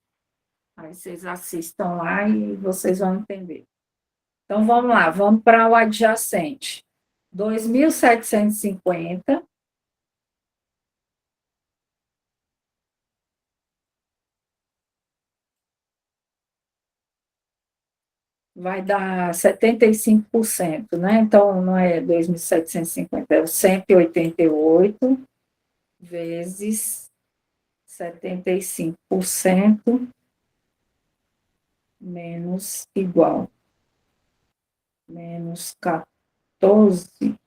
Speaker 1: Aí vocês assistam lá e vocês vão entender. Então, vamos lá, vamos para o adjacente. 2.750 vai dar 75%, né? Então, não é 2.750, é o 188 vezes 75% menos igual. Menos 14.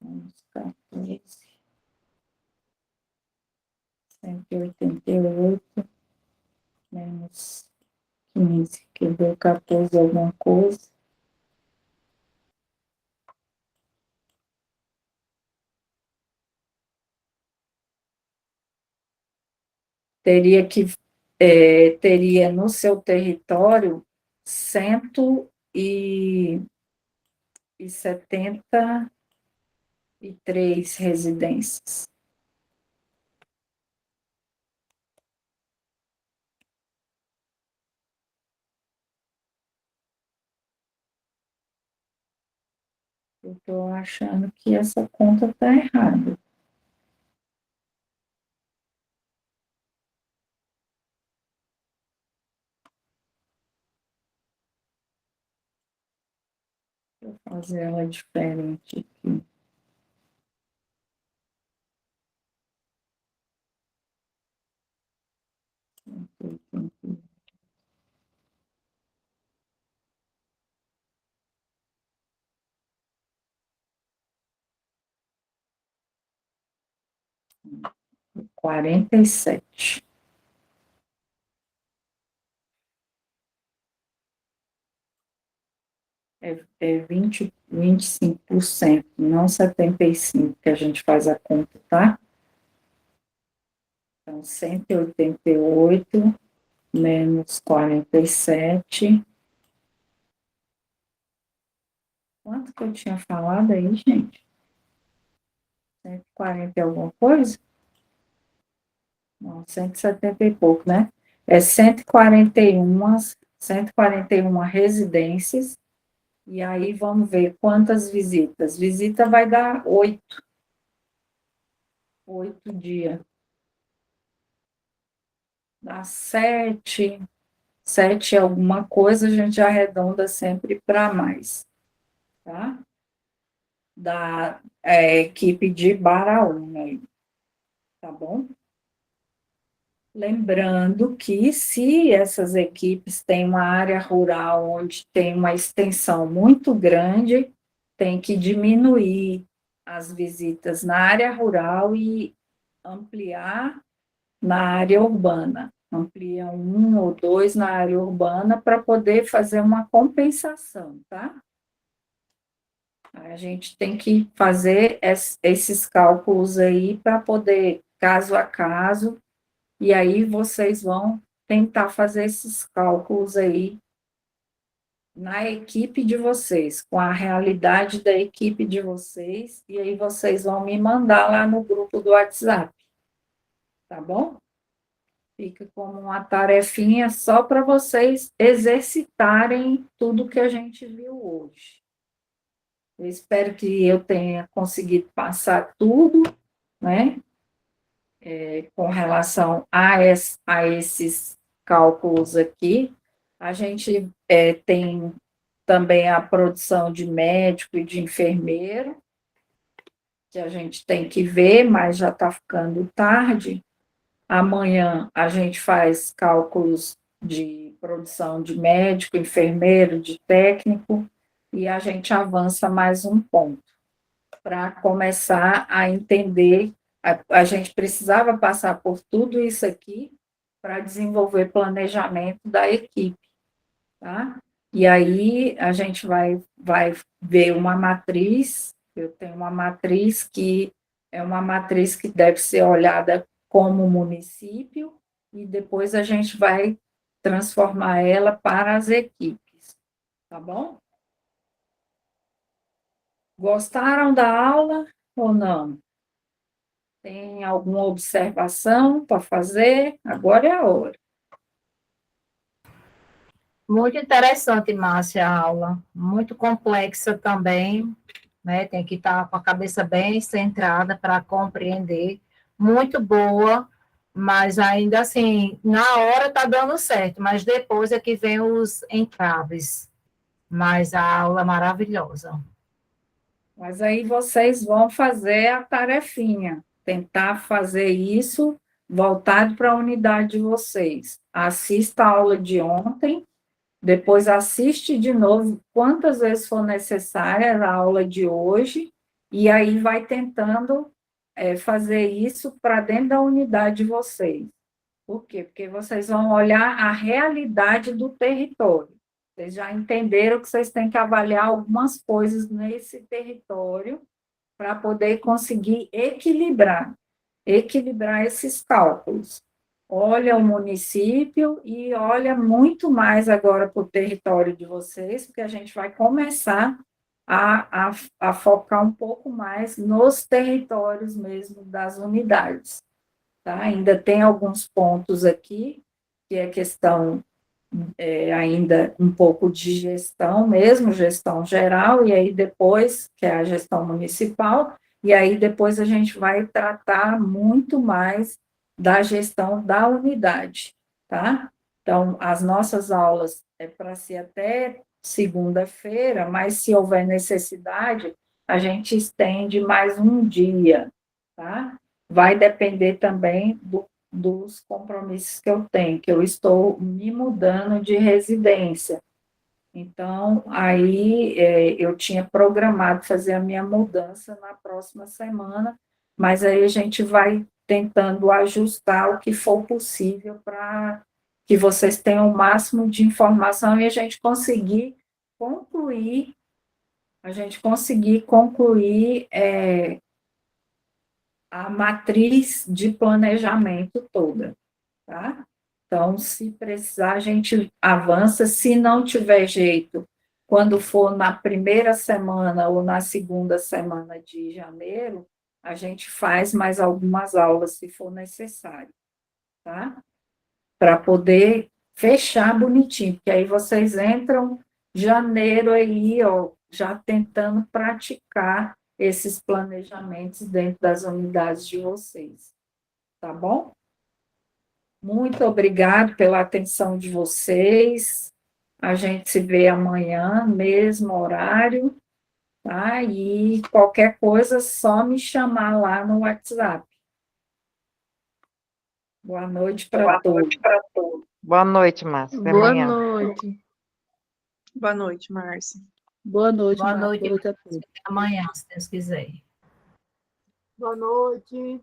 Speaker 1: Menos 14. 188 menos 15, que deu 14 alguma coisa. Teria no seu território 173 residências. Eu estou achando que essa conta está errada. Vou fazer ela diferente aqui. R$ 47. É 25%, não 75%, que a gente faz a conta, tá? Então, 188 menos 47. Quanto que eu tinha falado aí, gente? 140 e alguma coisa? Não, 170 e pouco, né? É 141 residências. E aí vamos ver quantas visitas. Visita vai dar 8. 8 dias. Dá 7. 7 alguma coisa, a gente arredonda sempre para mais. Tá? Da equipe de Baraúna. Tá bom? Lembrando que se essas equipes têm uma área rural onde tem uma extensão muito grande, tem que diminuir as visitas na área rural e ampliar na área urbana. Amplia 1 ou 2 na área urbana para poder fazer uma compensação, tá? A gente tem que fazer esses cálculos aí para poder, caso a caso, e aí vocês vão tentar fazer esses cálculos aí na equipe de vocês, com a realidade da equipe de vocês, e aí vocês vão me mandar lá no grupo do WhatsApp, tá bom? Fica como uma tarefinha só para vocês exercitarem tudo que a gente viu hoje. Eu espero que eu tenha conseguido passar tudo, né? Com relação a esses cálculos aqui. A gente tem também a produção de médico e de enfermeiro, que a gente tem que ver, mas já está ficando tarde. Amanhã a gente faz cálculos de produção de médico, enfermeiro, de técnico, e a gente avança mais um ponto para começar a entender. A gente precisava passar por tudo isso aqui para desenvolver planejamento da equipe, tá? E aí a gente vai ver uma matriz. Eu tenho uma matriz que é uma matriz que deve ser olhada como município, e depois a gente vai transformar ela para as equipes, tá bom? Gostaram da aula ou não? Tem alguma observação para fazer? Agora é a hora.
Speaker 5: Muito interessante, Márcia, a aula. Muito complexa também, né? Tem que estar com a cabeça bem centrada para compreender. Muito boa, mas ainda assim, na hora está dando certo, mas depois é que vem os entraves. Mas a aula é maravilhosa.
Speaker 1: Mas aí vocês vão fazer a tarefinha, tentar fazer isso voltado para a unidade de vocês. Assista a aula de ontem, depois assiste de novo quantas vezes for necessária a aula de hoje, e aí vai tentando fazer isso para dentro da unidade de vocês. Por quê? Porque vocês vão olhar a realidade do território. Vocês já entenderam que vocês têm que avaliar algumas coisas nesse território para poder conseguir equilibrar esses cálculos. Olha o município e olha muito mais agora para o território de vocês, porque a gente vai começar a focar um pouco mais nos territórios mesmo das unidades. Tá? Ainda tem alguns pontos aqui, que é questão ainda um pouco de gestão mesmo, gestão geral, e aí depois, que é a gestão municipal, e aí depois a gente vai tratar muito mais da gestão da unidade, tá? Então, as nossas aulas é para ser até segunda-feira, mas se houver necessidade, a gente estende mais um dia, tá? Vai depender também dos compromissos que eu tenho, que eu estou me mudando de residência. Então, aí eu tinha programado fazer a minha mudança na próxima semana, mas aí a gente vai tentando ajustar o que for possível para que vocês tenham o máximo de informação e a gente conseguir concluir a matriz de planejamento toda, tá? Então, se precisar, a gente avança. Se não tiver jeito, quando for na primeira semana ou na segunda semana de janeiro, a gente faz mais algumas aulas, se for necessário, tá? Para poder fechar bonitinho, porque aí vocês entram janeiro aí, ó, já tentando praticar esses planejamentos dentro das unidades de vocês, tá bom? Muito obrigado pela atenção de vocês. A gente se vê amanhã, mesmo horário, tá? E qualquer coisa, só me chamar lá no WhatsApp. Boa noite para todos.
Speaker 7: Boa noite, Márcia. Até
Speaker 2: Boa
Speaker 7: amanhã.
Speaker 2: noite.
Speaker 3: Boa noite, Márcia.
Speaker 6: Boa noite,
Speaker 5: Boa
Speaker 6: Marta.
Speaker 5: noite.
Speaker 6: Boa noite a todos.
Speaker 5: Amanhã, se Deus quiser.
Speaker 2: Boa noite.